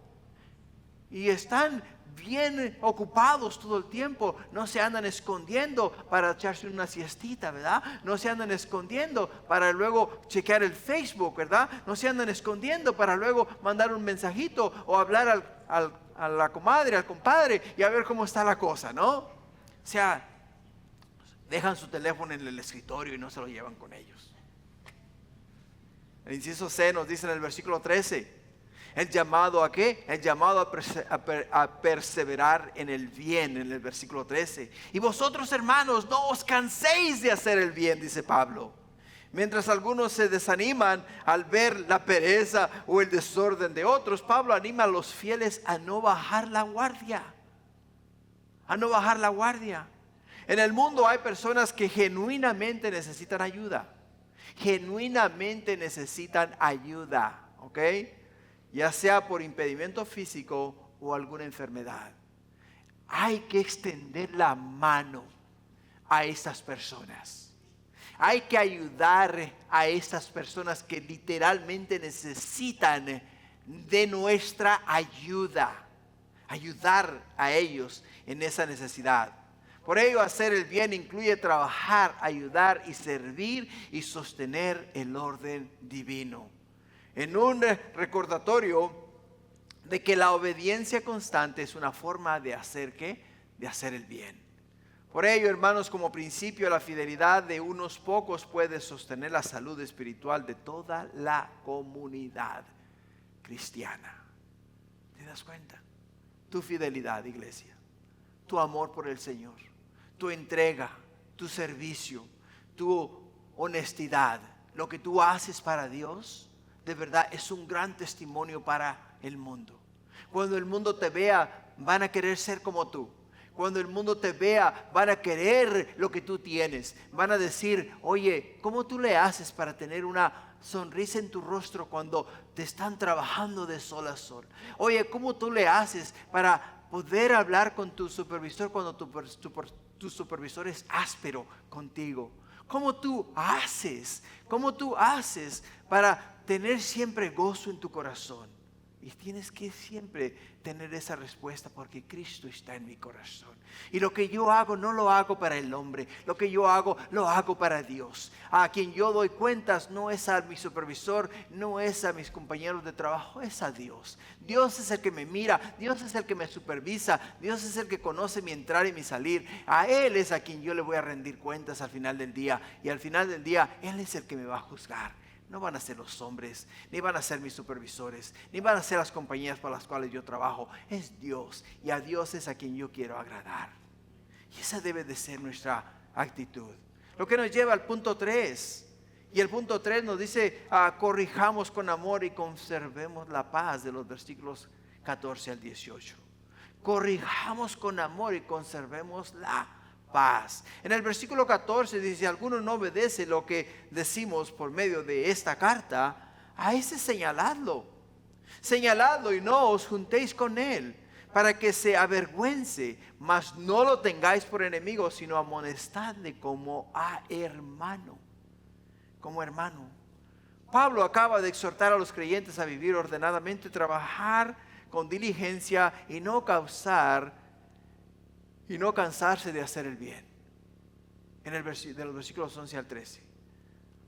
y están bien ocupados todo el tiempo. No se andan escondiendo para echarse una siestita, ¿verdad? No se andan escondiendo para luego chequear el Facebook, ¿verdad? No se andan escondiendo para luego mandar un mensajito o hablar a la comadre, al compadre y a ver cómo está la cosa, ¿no? O sea, dejan su teléfono en el escritorio y no se lo llevan con ellos. El inciso C nos dice en el versículo 13: El llamado ¿a qué? El llamado a perseverar en el bien, en el versículo 13. Y vosotros, hermanos, no os canséis de hacer el bien, dice Pablo. Mientras algunos se desaniman al ver la pereza o el desorden de otros, Pablo anima a los fieles a no bajar la guardia. A no bajar la guardia. En el mundo hay personas que genuinamente necesitan ayuda. Genuinamente necesitan ayuda, ¿ok? Ya sea por impedimento físico o alguna enfermedad. Hay que extender la mano a estas personas. Hay que ayudar a estas personas que literalmente necesitan de nuestra ayuda. Ayudar a ellos en esa necesidad. Por ello, hacer el bien incluye trabajar, ayudar y servir y sostener el orden divino. En un recordatorio de que la obediencia constante es una forma de hacer ¿qué? De hacer el bien. Por ello, hermanos, como principio, la fidelidad de unos pocos puede sostener la salud espiritual de toda la comunidad cristiana. ¿Te das cuenta? Tu fidelidad, iglesia, tu amor por el Señor, tu entrega, tu servicio, tu honestidad, lo que tú haces para Dios, de verdad es un gran testimonio para el mundo. Cuando el mundo te vea, van a querer ser como tú. Cuando el mundo te vea, van a querer lo que tú tienes. Van a decir, oye, ¿cómo tú le haces para tener una sonrisa en tu rostro cuando te están trabajando de sol a sol? Oye, ¿cómo tú le haces para poder hablar con tu supervisor cuando tu supervisor es áspero contigo? ¿Cómo tú haces? ¿Cómo tú haces para tener siempre gozo en tu corazón? Y tienes que siempre tener esa respuesta porque Cristo está en mi corazón. Y lo que yo hago no lo hago para el hombre. Lo que yo hago lo hago para Dios. A quien yo doy cuentas no es a mi supervisor, no es a mis compañeros de trabajo, es a Dios. Dios es el que me mira, Dios es el que me supervisa, Dios es el que conoce mi entrar y mi salir. A Él es a quien yo le voy a rendir cuentas al final del día. Y al final del día Él es el que me va a juzgar. No van a ser los hombres, ni van a ser mis supervisores, ni van a ser las compañías para las cuales yo trabajo. Es Dios, y a Dios es a quien yo quiero agradar. Y esa debe de ser nuestra actitud. Lo que nos lleva al punto 3. Y el punto 3 nos dice, corrijamos con amor y conservemos la paz, de los versículos 14 al 18. Corrijamos con amor y conservemos la paz. En el versículo 14 dice, si alguno no obedece lo que decimos por medio de esta carta, a ese señaladlo y no os juntéis con él, para que se avergüence, mas no lo tengáis por enemigo, sino amonestadle como a hermano. Como hermano. Pablo acaba de exhortar a los creyentes a vivir ordenadamente, trabajar con diligencia y no cansarse de hacer el bien. De los versículos 11 al 13.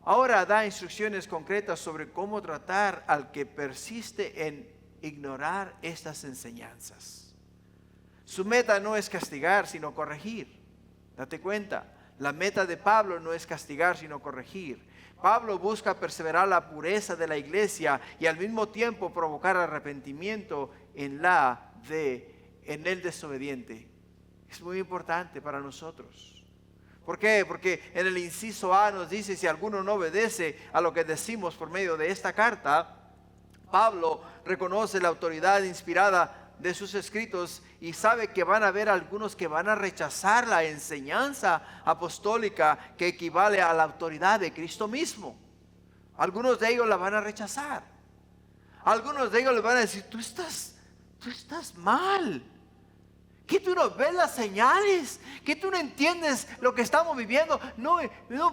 Ahora da instrucciones concretas sobre cómo tratar al que persiste en ignorar estas enseñanzas. Su meta no es castigar, sino corregir. Date cuenta, la meta de Pablo no es castigar, sino corregir. Pablo busca perseverar la pureza de la iglesia y al mismo tiempo provocar arrepentimiento en el desobediente. Es muy importante para nosotros. ¿Por qué? Porque en el inciso A nos dice, si alguno no obedece a lo que decimos por medio de esta carta, Pablo reconoce la autoridad inspirada de sus escritos y sabe que van a haber algunos que van a rechazar la enseñanza apostólica que equivale a la autoridad de Cristo mismo. Algunos de ellos la van a rechazar. Algunos de ellos le van a decir, tú estás mal. Que tú no ves las señales, que tú no entiendes lo que estamos viviendo, no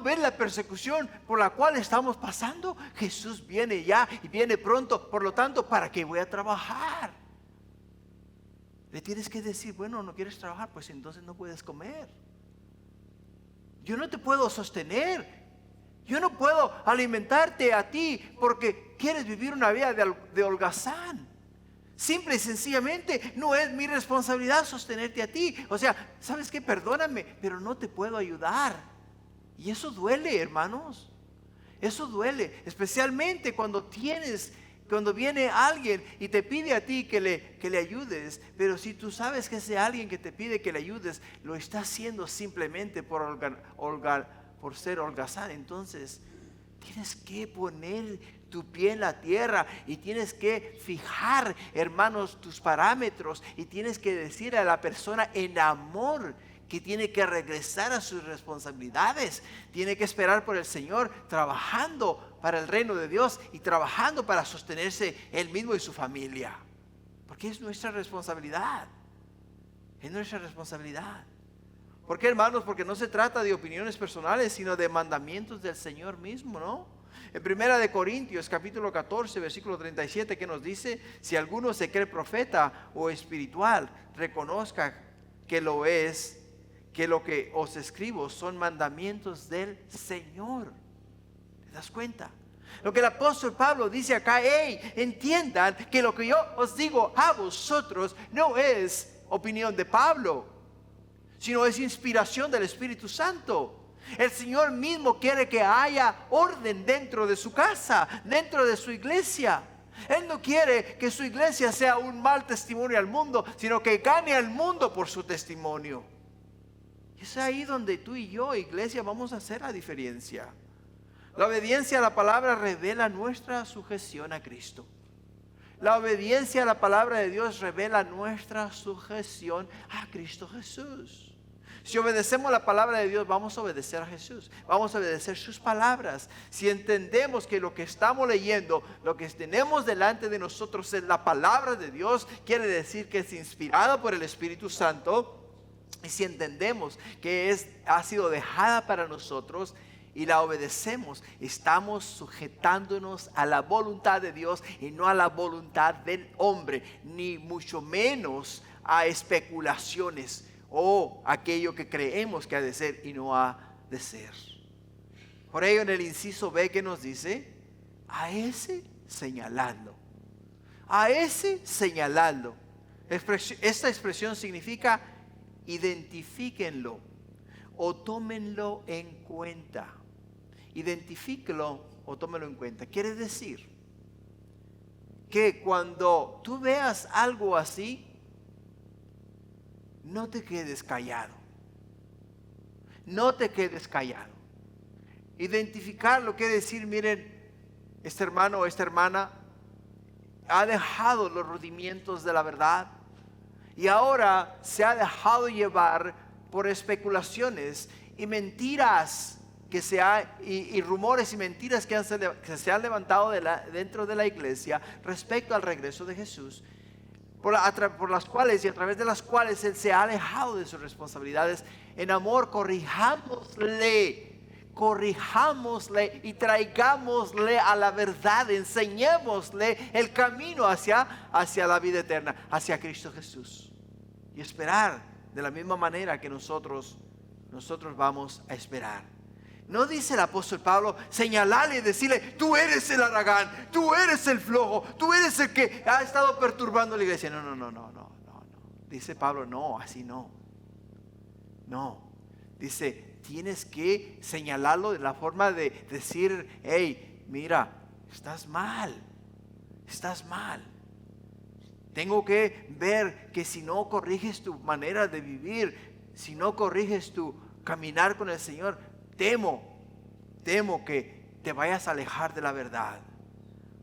ves la persecución por la cual estamos pasando. Jesús viene ya y viene pronto, por lo tanto, ¿para qué voy a trabajar? Le tienes que decir, bueno, no quieres trabajar, pues entonces no puedes comer. Yo no te puedo sostener, yo no puedo alimentarte a ti porque quieres vivir una vida de holgazán. Simple y sencillamente no es mi responsabilidad sostenerte a ti. O sea, ¿sabes qué? Perdóname, pero no te puedo ayudar. Y eso duele, hermanos. Eso duele, especialmente cuando tienes Cuando viene alguien y te pide a ti que le ayudes, pero si tú sabes que ese alguien que te pide que le ayudes, lo está haciendo simplemente por ser holgazán, entonces tienes que poner tu pie en la tierra y tienes que fijar, hermanos, tus parámetros y tienes que decir a la persona en amor que tiene que regresar a sus responsabilidades, tiene que esperar por el Señor, trabajando para el reino de Dios y trabajando para sostenerse él mismo y su familia. Porque es nuestra responsabilidad. Es nuestra responsabilidad. ¿Por qué, hermanos? Porque no se trata de opiniones personales, sino de mandamientos del Señor mismo, ¿no? En 1 Corintios capítulo 14, versículo 37, que nos dice: si alguno se cree profeta o espiritual, reconozca que lo es, que lo que os escribo son mandamientos del Señor. ¿Te das cuenta? Lo que el apóstol Pablo dice acá: hey, entiendan que lo que yo os digo a vosotros no es opinión de Pablo, sino es inspiración del Espíritu Santo. El Señor mismo quiere que haya orden dentro de su casa, dentro de su iglesia. Él no quiere que su iglesia sea un mal testimonio al mundo, sino que gane al mundo por su testimonio. Es ahí donde tú y yo, iglesia, vamos a hacer la diferencia. La obediencia a la palabra revela nuestra sujeción a Cristo. La obediencia a la palabra de Dios revela nuestra sujeción a Cristo Jesús. Si obedecemos la palabra de Dios, vamos a obedecer a Jesús. Vamos a obedecer sus palabras. Si entendemos que lo que estamos leyendo, lo que tenemos delante de nosotros es la palabra de Dios, quiere decir que es inspirada por el Espíritu Santo. Y si entendemos que ha sido dejada para nosotros y la obedecemos, estamos sujetándonos a la voluntad de Dios y no a la voluntad del hombre, ni mucho menos a especulaciones o aquello que creemos que ha de ser y no ha de ser. Por ello, en el inciso B, que nos dice: a ese señaladlo. A ese señaladlo. Esta expresión significa: identifíquenlo o tómenlo en cuenta. Identifíquelo o tómenlo en cuenta. Quiere decir que cuando tú veas algo así, no te quedes callado. No te quedes callado. Identificarlo quiere decir: miren, este hermano o esta hermana ha dejado los rudimientos de la verdad y ahora se ha dejado llevar por especulaciones y mentiras y rumores y mentiras que se han levantado dentro de la iglesia respecto al regreso de Jesús, por las cuales y a través de las cuales Él se ha alejado de sus responsabilidades. En amor, corrijámosle y traigámosle a la verdad, enseñémosle el camino hacia la vida eterna, hacia Cristo Jesús, y esperar de la misma manera que nosotros vamos a esperar. No dice el apóstol Pablo señalarle y decirle: tú eres el haragán, tú eres el flojo, tú eres el que ha estado perturbando la iglesia. No. Dice Pablo: no, así no. No. Dice: tienes que señalarlo de la forma de decir: hey, mira, estás mal. Tengo que ver que si no corriges tu manera de vivir, si no corriges tu caminar con el Señor, temo que te vayas a alejar de la verdad.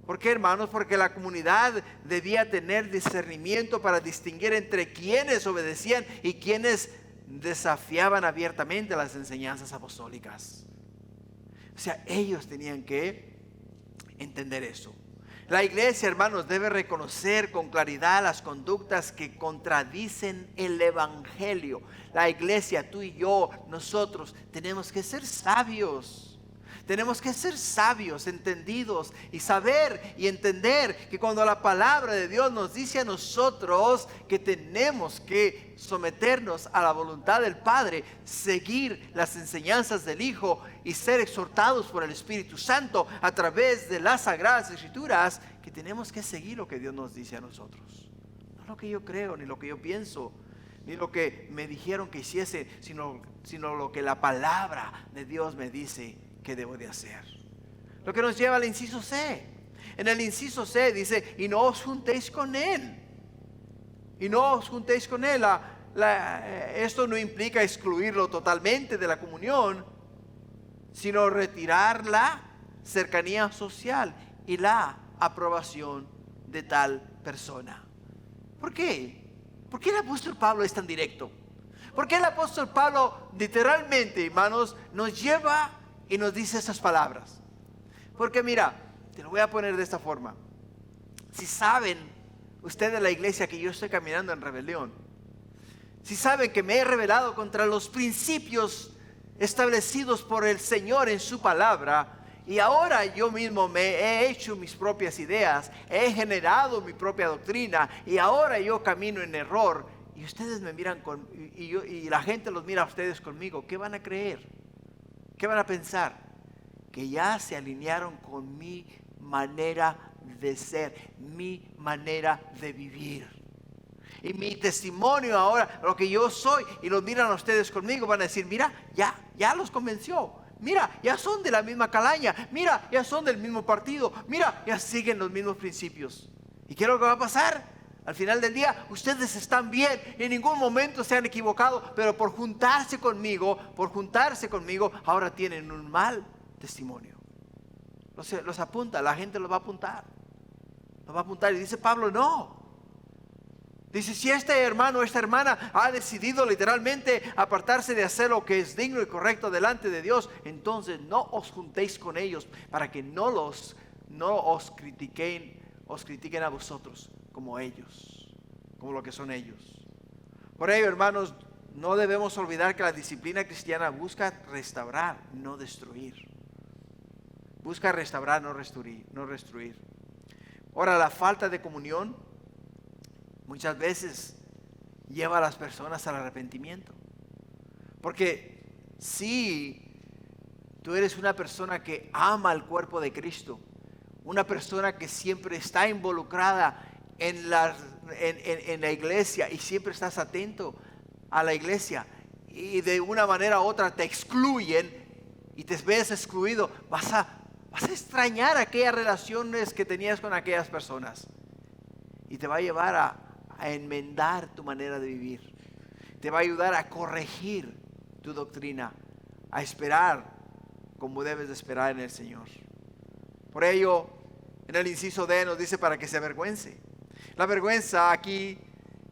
¿Por qué, hermanos? Porque la comunidad debía tener discernimiento para distinguir entre quienes obedecían y quienes desafiaban abiertamente las enseñanzas apostólicas. O sea, ellos tenían que entender eso. La iglesia, hermanos, debe reconocer con claridad las conductas que contradicen el evangelio. La iglesia, tú y yo, nosotros tenemos que ser sabios. Tenemos que ser sabios, entendidos y saber y entender que cuando la palabra de Dios nos dice a nosotros que tenemos que someternos a la voluntad del Padre, seguir las enseñanzas del Hijo y ser exhortados por el Espíritu Santo a través de las Sagradas Escrituras, que tenemos que seguir lo que Dios nos dice a nosotros. No lo que yo creo, ni lo que yo pienso, ni lo que me dijeron que hiciese, sino lo que la palabra de Dios me dice que debo de hacer. Lo que nos lleva al inciso C: En el inciso C dice, y no os juntéis con él. Y no os juntéis con él. Esto no implica excluirlo totalmente de la comunión, sino retirar la cercanía social y la aprobación de tal persona. ¿Por qué? ¿Por qué el apóstol Pablo es tan directo? ¿Por qué el apóstol Pablo literalmente, hermanos, nos lleva y nos dice esas palabras? Porque mira, te lo voy a poner de esta forma. Si saben ustedes de la iglesia que yo estoy caminando en rebelión, si saben que me he rebelado contra los principios establecidos por el Señor en su palabra, y ahora yo mismo me he hecho mis propias ideas, he generado mi propia doctrina, y ahora yo camino en error, y ustedes me miran y la gente los mira a ustedes conmigo, ¿qué van a creer? ¿Qué van a pensar? Que ya se alinearon con mi manera de ser, mi manera de vivir. Y mi testimonio ahora, lo que yo soy, y los miran a ustedes conmigo, van a decir, mira, ya los convenció. Mira, ya son de la misma calaña. Mira, ya son del mismo partido. Mira, ya siguen los mismos principios. ¿Y qué es lo que va a pasar? Al final del día, ustedes están bien. En ningún momento se han equivocado. Pero por juntarse conmigo, ahora tienen un mal testimonio. Los apunta, la gente los va a apuntar. Los va a apuntar. Y dice Pablo, no. Dice, si este hermano o esta hermana ha decidido literalmente apartarse de hacer lo que es digno y correcto delante de Dios, entonces no os juntéis con ellos para que no os critiquen a vosotros como ellos, como lo que son ellos. Por ello, hermanos, no debemos olvidar que la disciplina cristiana busca restaurar, no destruir. Busca restaurar, no destruir. Ahora, la falta de comunión muchas veces lleva a las personas al arrepentimiento. Porque si tú eres una persona que ama el cuerpo de Cristo, una persona que siempre está involucrada en la iglesia y siempre estás atento a la iglesia, y de una manera u otra te excluyen y te ves excluido, vas a extrañar aquellas relaciones que tenías con aquellas personas, y te va a llevar a enmendar tu manera de vivir. Te va a ayudar a corregir tu doctrina, a esperar como debes de esperar en el Señor. Por ello, en el inciso D nos dice para que se avergüence. La vergüenza aquí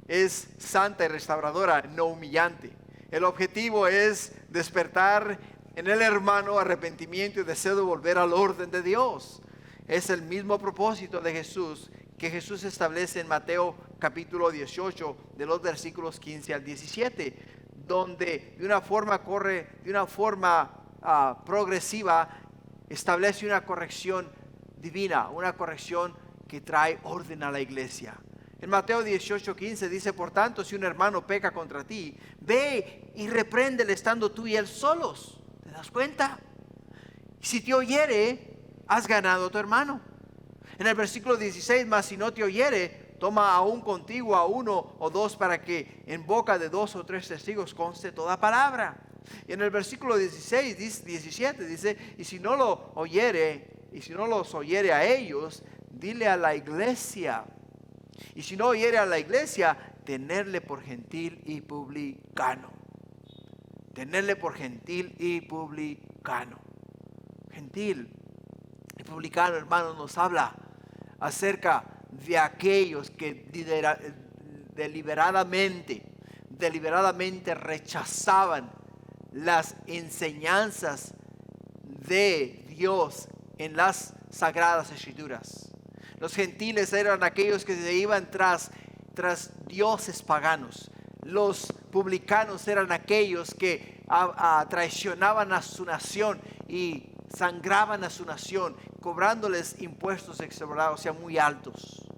es santa y restauradora, no humillante. El objetivo es despertar en el hermano arrepentimiento y deseo de volver al orden de Dios. Es el mismo propósito de Jesús que Jesús establece en Mateo capítulo 18, de los versículos 15 al 17, donde de una forma progresiva establece una corrección divina, una corrección que trae orden a la iglesia. En Mateo 18, 15 dice, por tanto, si un hermano peca contra ti, ve y repréndele estando tú y él solos. ¿Te das cuenta? Si te oyere, has ganado a tu hermano. En el versículo 16, mas si no te oyere, toma aún contigo a uno o dos para que en boca de 2 o 3 testigos conste toda palabra. Y en el versículo 17 dice, y si no los oyere a ellos, dile a la iglesia. Y si no oyere a la iglesia, tenerle por gentil y publicano. Tenerle por gentil y publicano. Gentil y publicano, hermanos, nos habla acerca de aquellos que deliberadamente rechazaban las enseñanzas de Dios en las sagradas escrituras. Los gentiles eran aquellos que se iban tras dioses paganos. Los publicanos eran aquellos que traicionaban a su nación y sangraban a su nación, cobrándoles impuestos extravagados, o sea, muy altos.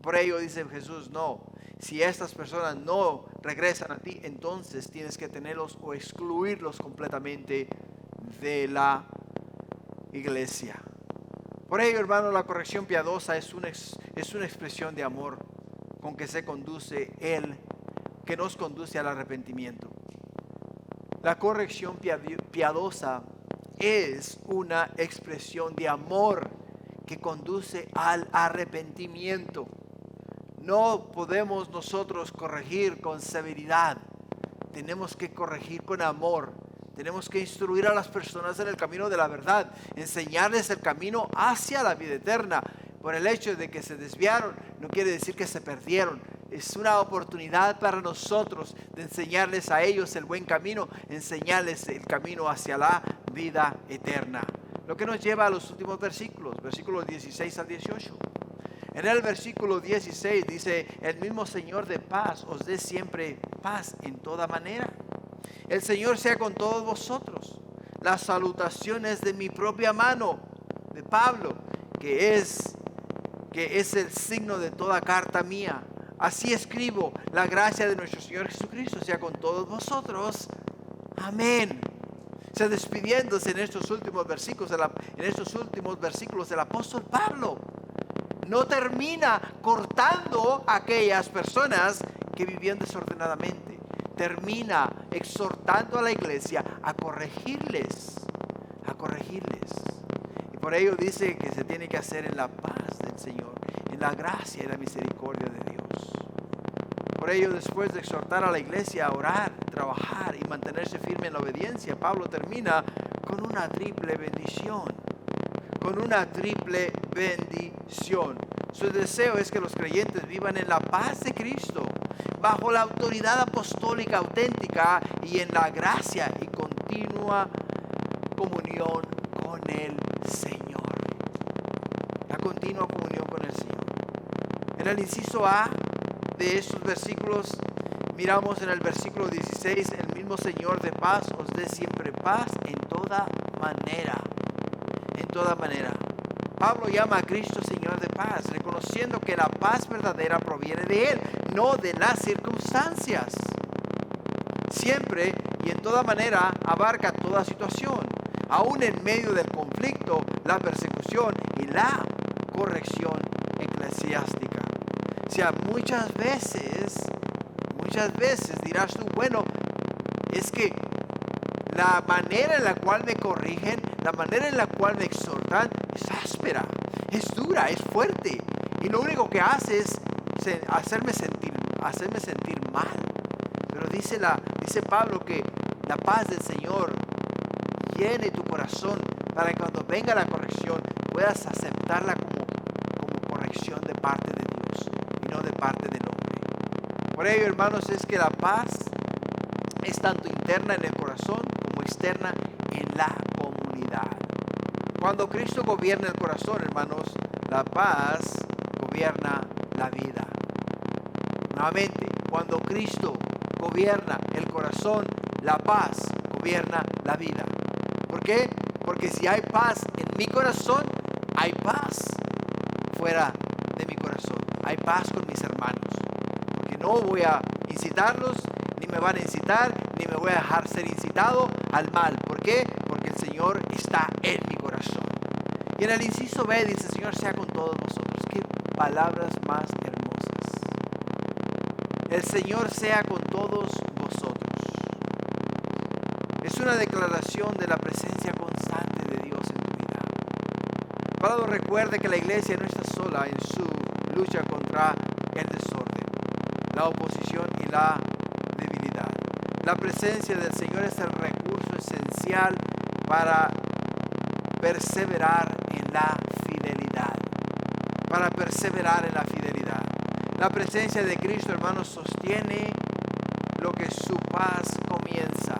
Por ello dice Jesús, no, si estas personas no regresan a ti, entonces tienes que tenerlos o excluirlos completamente de la iglesia. Por ello, hermano, la corrección piadosa es una expresión de amor con que se conduce que nos conduce al arrepentimiento. La corrección piadosa es una expresión de amor que conduce al arrepentimiento. No podemos nosotros corregir con severidad. Tenemos que corregir con amor. Tenemos que instruir a las personas en el camino de la verdad, enseñarles el camino hacia la vida eterna. Por el hecho de que se desviaron, no quiere decir que se perdieron. Es una oportunidad para nosotros de enseñarles a ellos el buen camino, enseñarles el camino hacia la vida eterna. Lo que nos lleva a los últimos versículos 16 al 18. En el versículo 16 dice: el mismo Señor de paz os dé siempre paz en toda manera. El Señor sea con todos vosotros. Las salutaciones de mi propia mano, de Pablo, que es el signo de toda carta mía. Así escribo: la gracia de nuestro Señor Jesucristo sea con todos vosotros. Amén. O sea, despidiéndose en estos últimos versículos del apóstol Pablo, no termina cortando a aquellas personas que vivían desordenadamente. Termina exhortando a la iglesia a corregirles. Y por ello dice que se tiene que hacer en la paz del Señor, en la gracia y la misericordia de Dios. Por ello, después de exhortar a la iglesia a orar, trabajar y mantenerse firme en la obediencia, Pablo termina con una triple bendición. Su deseo es que los creyentes vivan en la paz de Cristo, bajo la autoridad apostólica auténtica y en la gracia y continua comunión con el Señor. La continua comunión con el Señor. En el inciso A de estos versículos, miramos en el versículo 16: el mismo Señor de paz os dé siempre paz en toda manera. En toda manera. Pablo llama a Cristo Señor de paz, reconociendo que la paz verdadera proviene de Él, no de las circunstancias. Siempre y en toda manera abarca toda situación, aún en medio del conflicto, la persecución y la corrección eclesiástica. O sea, muchas veces dirás tú: bueno, es que la manera en la cual me corrigen, la manera en la cual me exhortan es áspera, es dura, es fuerte. Y lo único que hace es hacerme sentir mal. Pero dice Pablo que la paz del Señor llene tu corazón para que cuando venga la corrección puedas aceptarla como corrección de parte de Dios y no de parte del hombre. Por ello, hermanos, es que la paz es tanto interna en el corazón como externa en la comunidad. Cuando Cristo gobierna el corazón, hermanos, la paz gobierna la vida. Nuevamente, cuando Cristo gobierna el corazón, la paz gobierna la vida. ¿Por qué? Porque si hay paz en mi corazón, hay paz fuera de mi corazón. Hay paz con mis hermanos. Porque no voy a incitarlos, ni me van a incitar, ni me voy a dejar ser incitado al mal. ¿Por qué? Porque el Señor está en mi corazón. Y en el inciso B dice: Señor sea con todos vosotros. Qué palabras más hermosas. El Señor sea con todos vosotros. Es una declaración de la presencia constante de Dios en tu vida. Pablo recuerda que la iglesia no está sola en su lucha contra el desorden, la oposición y la debilidad. La presencia del Señor es el recurso esencial para perseverar en la fidelidad. La presencia de Cristo, hermanos, sostiene lo que su paz comienza.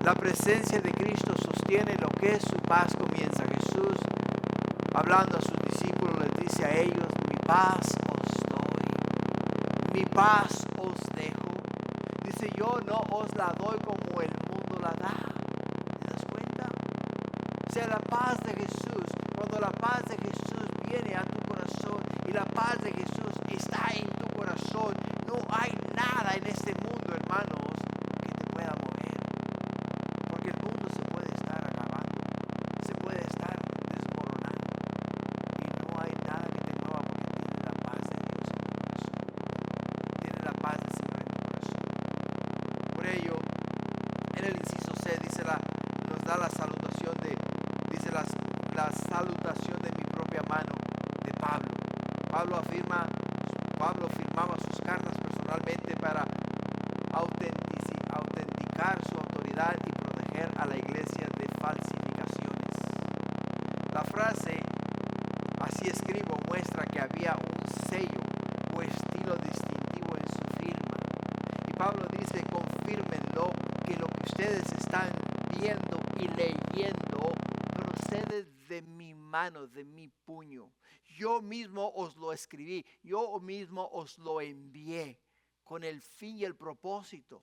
La presencia de Cristo sostiene lo que su paz comienza. Jesús, hablando a sus discípulos, les dice a ellos: mi paz os doy, mi paz os dejo. Dice: yo no os la doy como el mundo la da. ¿Te das cuenta? O sea, la paz de Jesús, cuando la paz de Jesús viene a tu corazón y la paz de Jesús está en tu corazón, no hay nada en este mundo, hermanos, que te pueda mover. Porque el mundo se puede estar acabando, se puede estar desmoronando, y no hay nada que te mueva porque tienes la paz de Dios en tu corazón. Tienes la paz del Señor en tu corazón. Por ello, en el inciso C nos da la salutación de mi propia mano. asegurar su autoridad y proteger a la iglesia de falsificaciones. La frase "así escribo" muestra que había un sello o estilo distintivo en su firma. Y Pablo dice: confírmenlo, que lo que ustedes están viendo y leyendo procede de mi mano, de mi puño. Yo mismo os lo escribí, yo mismo os lo envié con el fin y el propósito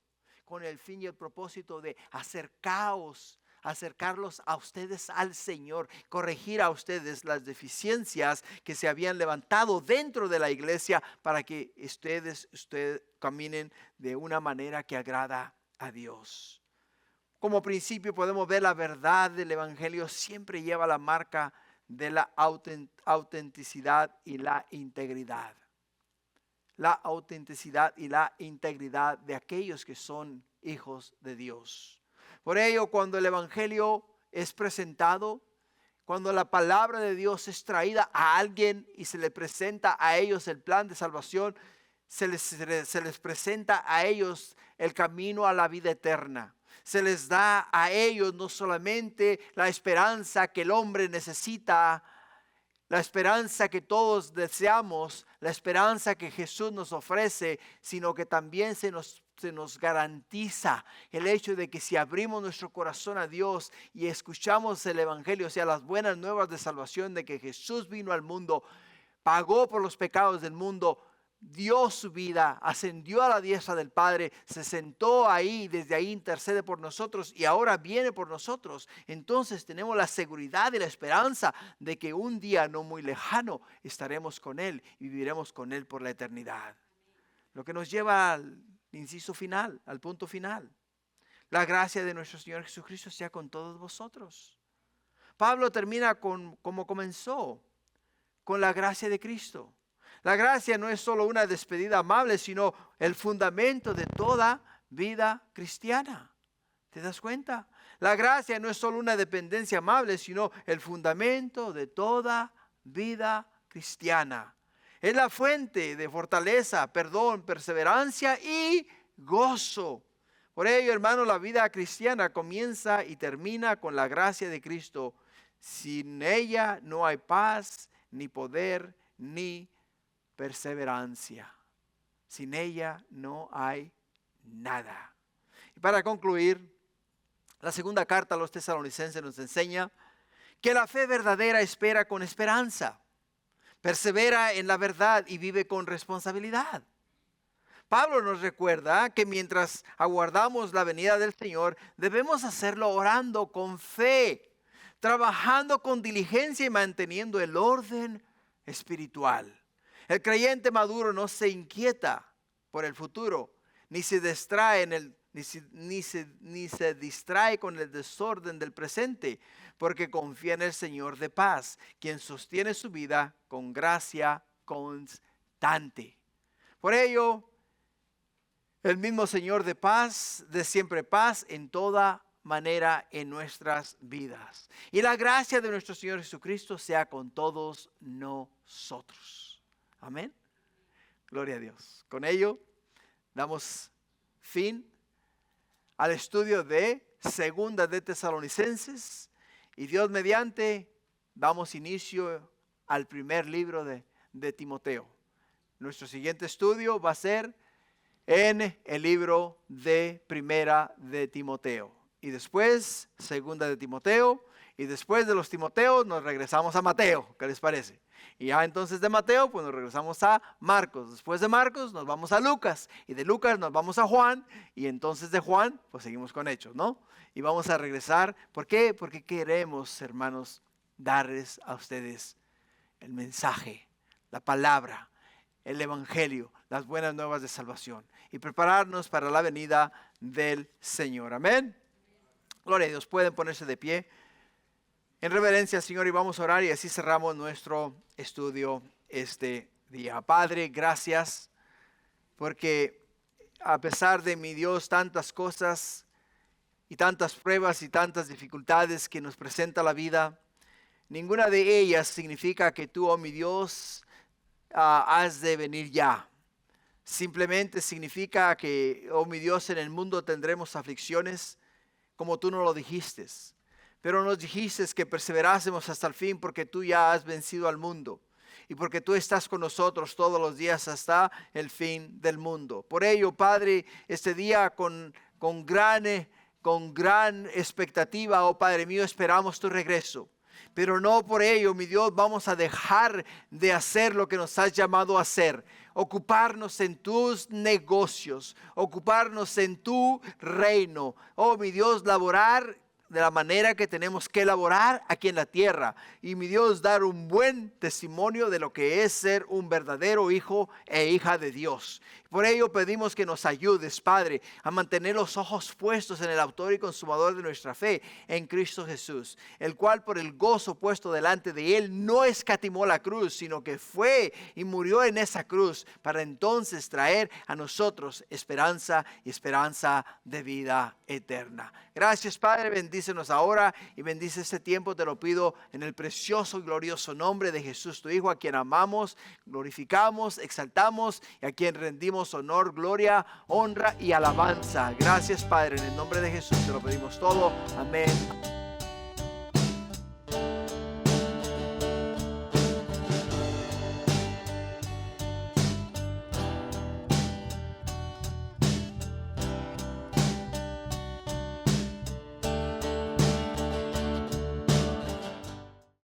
de acercarlos a ustedes al Señor, corregir a ustedes las deficiencias que se habían levantado dentro de la iglesia para que ustedes caminen de una manera que agrada a Dios. Como principio podemos ver la verdad del Evangelio siempre lleva la marca de la autenticidad y la integridad. La autenticidad y la integridad de aquellos que son hijos de Dios. Por ello, cuando el Evangelio es presentado, cuando la palabra de Dios es traída a alguien y se le presenta a ellos el plan de salvación, se les presenta a ellos el camino a la vida eterna. Se les da a ellos no solamente la esperanza que el hombre necesita, la esperanza que todos deseamos, la esperanza que Jesús nos ofrece, sino que también se nos garantiza el hecho de que si abrimos nuestro corazón a Dios y escuchamos el Evangelio, o sea, las buenas nuevas de salvación de que Jesús vino al mundo, pagó por los pecados del mundo, dio su vida, ascendió a la diestra del Padre, se sentó ahí, desde ahí intercede por nosotros y ahora viene por nosotros. Entonces tenemos la seguridad y la esperanza de que un día no muy lejano estaremos con Él y viviremos con Él por la eternidad. Lo que nos lleva al inciso final, al punto final. La gracia de nuestro Señor Jesucristo sea con todos vosotros. Pablo termina como comenzó, con la gracia de Cristo. La gracia no es solo una despedida amable, sino el fundamento de toda vida cristiana. ¿Te das cuenta? La gracia no es solo una dependencia amable, sino el fundamento de toda vida cristiana. Es la fuente de fortaleza, perdón, perseverancia y gozo. Por ello, hermano, la vida cristiana comienza y termina con la gracia de Cristo. Sin ella no hay paz, ni poder, ni perseverancia. Sin ella no hay nada. Y para concluir, la segunda carta a los tesalonicenses nos enseña que la fe verdadera espera con esperanza, persevera en la verdad y vive con responsabilidad. Pablo nos recuerda que mientras aguardamos la venida del Señor, debemos hacerlo orando con fe, trabajando con diligencia y manteniendo el orden espiritual. El creyente maduro no se inquieta por el futuro, ni se distrae con el desorden del presente, porque confía en el Señor de paz, quien sostiene su vida con gracia constante. Por ello, el mismo Señor de paz, de siempre paz en toda manera en nuestras vidas. Y la gracia de nuestro Señor Jesucristo sea con todos nosotros. Amén. Gloria a Dios. Con ello damos fin al estudio de Segunda de Tesalonicenses y Dios mediante damos inicio al primer libro de Timoteo. Nuestro siguiente estudio va a ser en el libro de Primera de Timoteo y después Segunda de Timoteo y después de los Timoteos nos regresamos a Mateo. ¿Qué les parece? Y ya entonces de Mateo pues nos regresamos a Marcos. Después de Marcos nos vamos a Lucas. Y de Lucas nos vamos a Juan. Y entonces de Juan pues seguimos con Hechos, ¿no? Y vamos a regresar. ¿Por qué? Porque queremos, hermanos, darles a ustedes el mensaje, la palabra, el evangelio, las buenas nuevas de salvación. Y prepararnos para la venida del Señor. Amén. Gloria a Dios. Pueden ponerse de pie. En reverencia, Señor, y vamos a orar y así cerramos nuestro estudio este día. Padre, gracias porque a pesar de mi Dios tantas cosas y tantas pruebas y tantas dificultades que nos presenta la vida, ninguna de ellas significa que tú, oh mi Dios, has de venir ya. simplemente significa que, oh mi Dios, en el mundo tendremos aflicciones, como tú nos lo dijiste. Pero nos dijiste que perseverásemos hasta el fin porque tú ya has vencido al mundo. Y porque tú estás con nosotros todos los días hasta el fin del mundo. Por ello, Padre, este día con gran expectativa, oh Padre mío, esperamos tu regreso. Pero no por ello, mi Dios, vamos a dejar de hacer lo que nos has llamado a hacer. Ocuparnos en tus negocios, ocuparnos en tu reino. Oh, mi Dios, laborar de la manera que tenemos que elaborar aquí en la tierra. Y mi Dios, dar un buen testimonio de lo que es ser un verdadero hijo e hija de Dios. Por ello pedimos que nos ayudes, Padre, a mantener los ojos puestos en el autor y consumador de nuestra fe, en Cristo Jesús, el cual por el gozo puesto delante de él no escatimó la cruz, sino que fue y murió en esa cruz para entonces traer a nosotros esperanza y esperanza de vida eterna. Gracias, Padre, bendícenos ahora y bendice este tiempo, te lo pido en el precioso y glorioso nombre de Jesús, tu Hijo, a quien amamos, glorificamos, exaltamos y a quien rendimos honor, gloria, honra y alabanza. Gracias, Padre, en el nombre de Jesús te lo pedimos todo. Amén.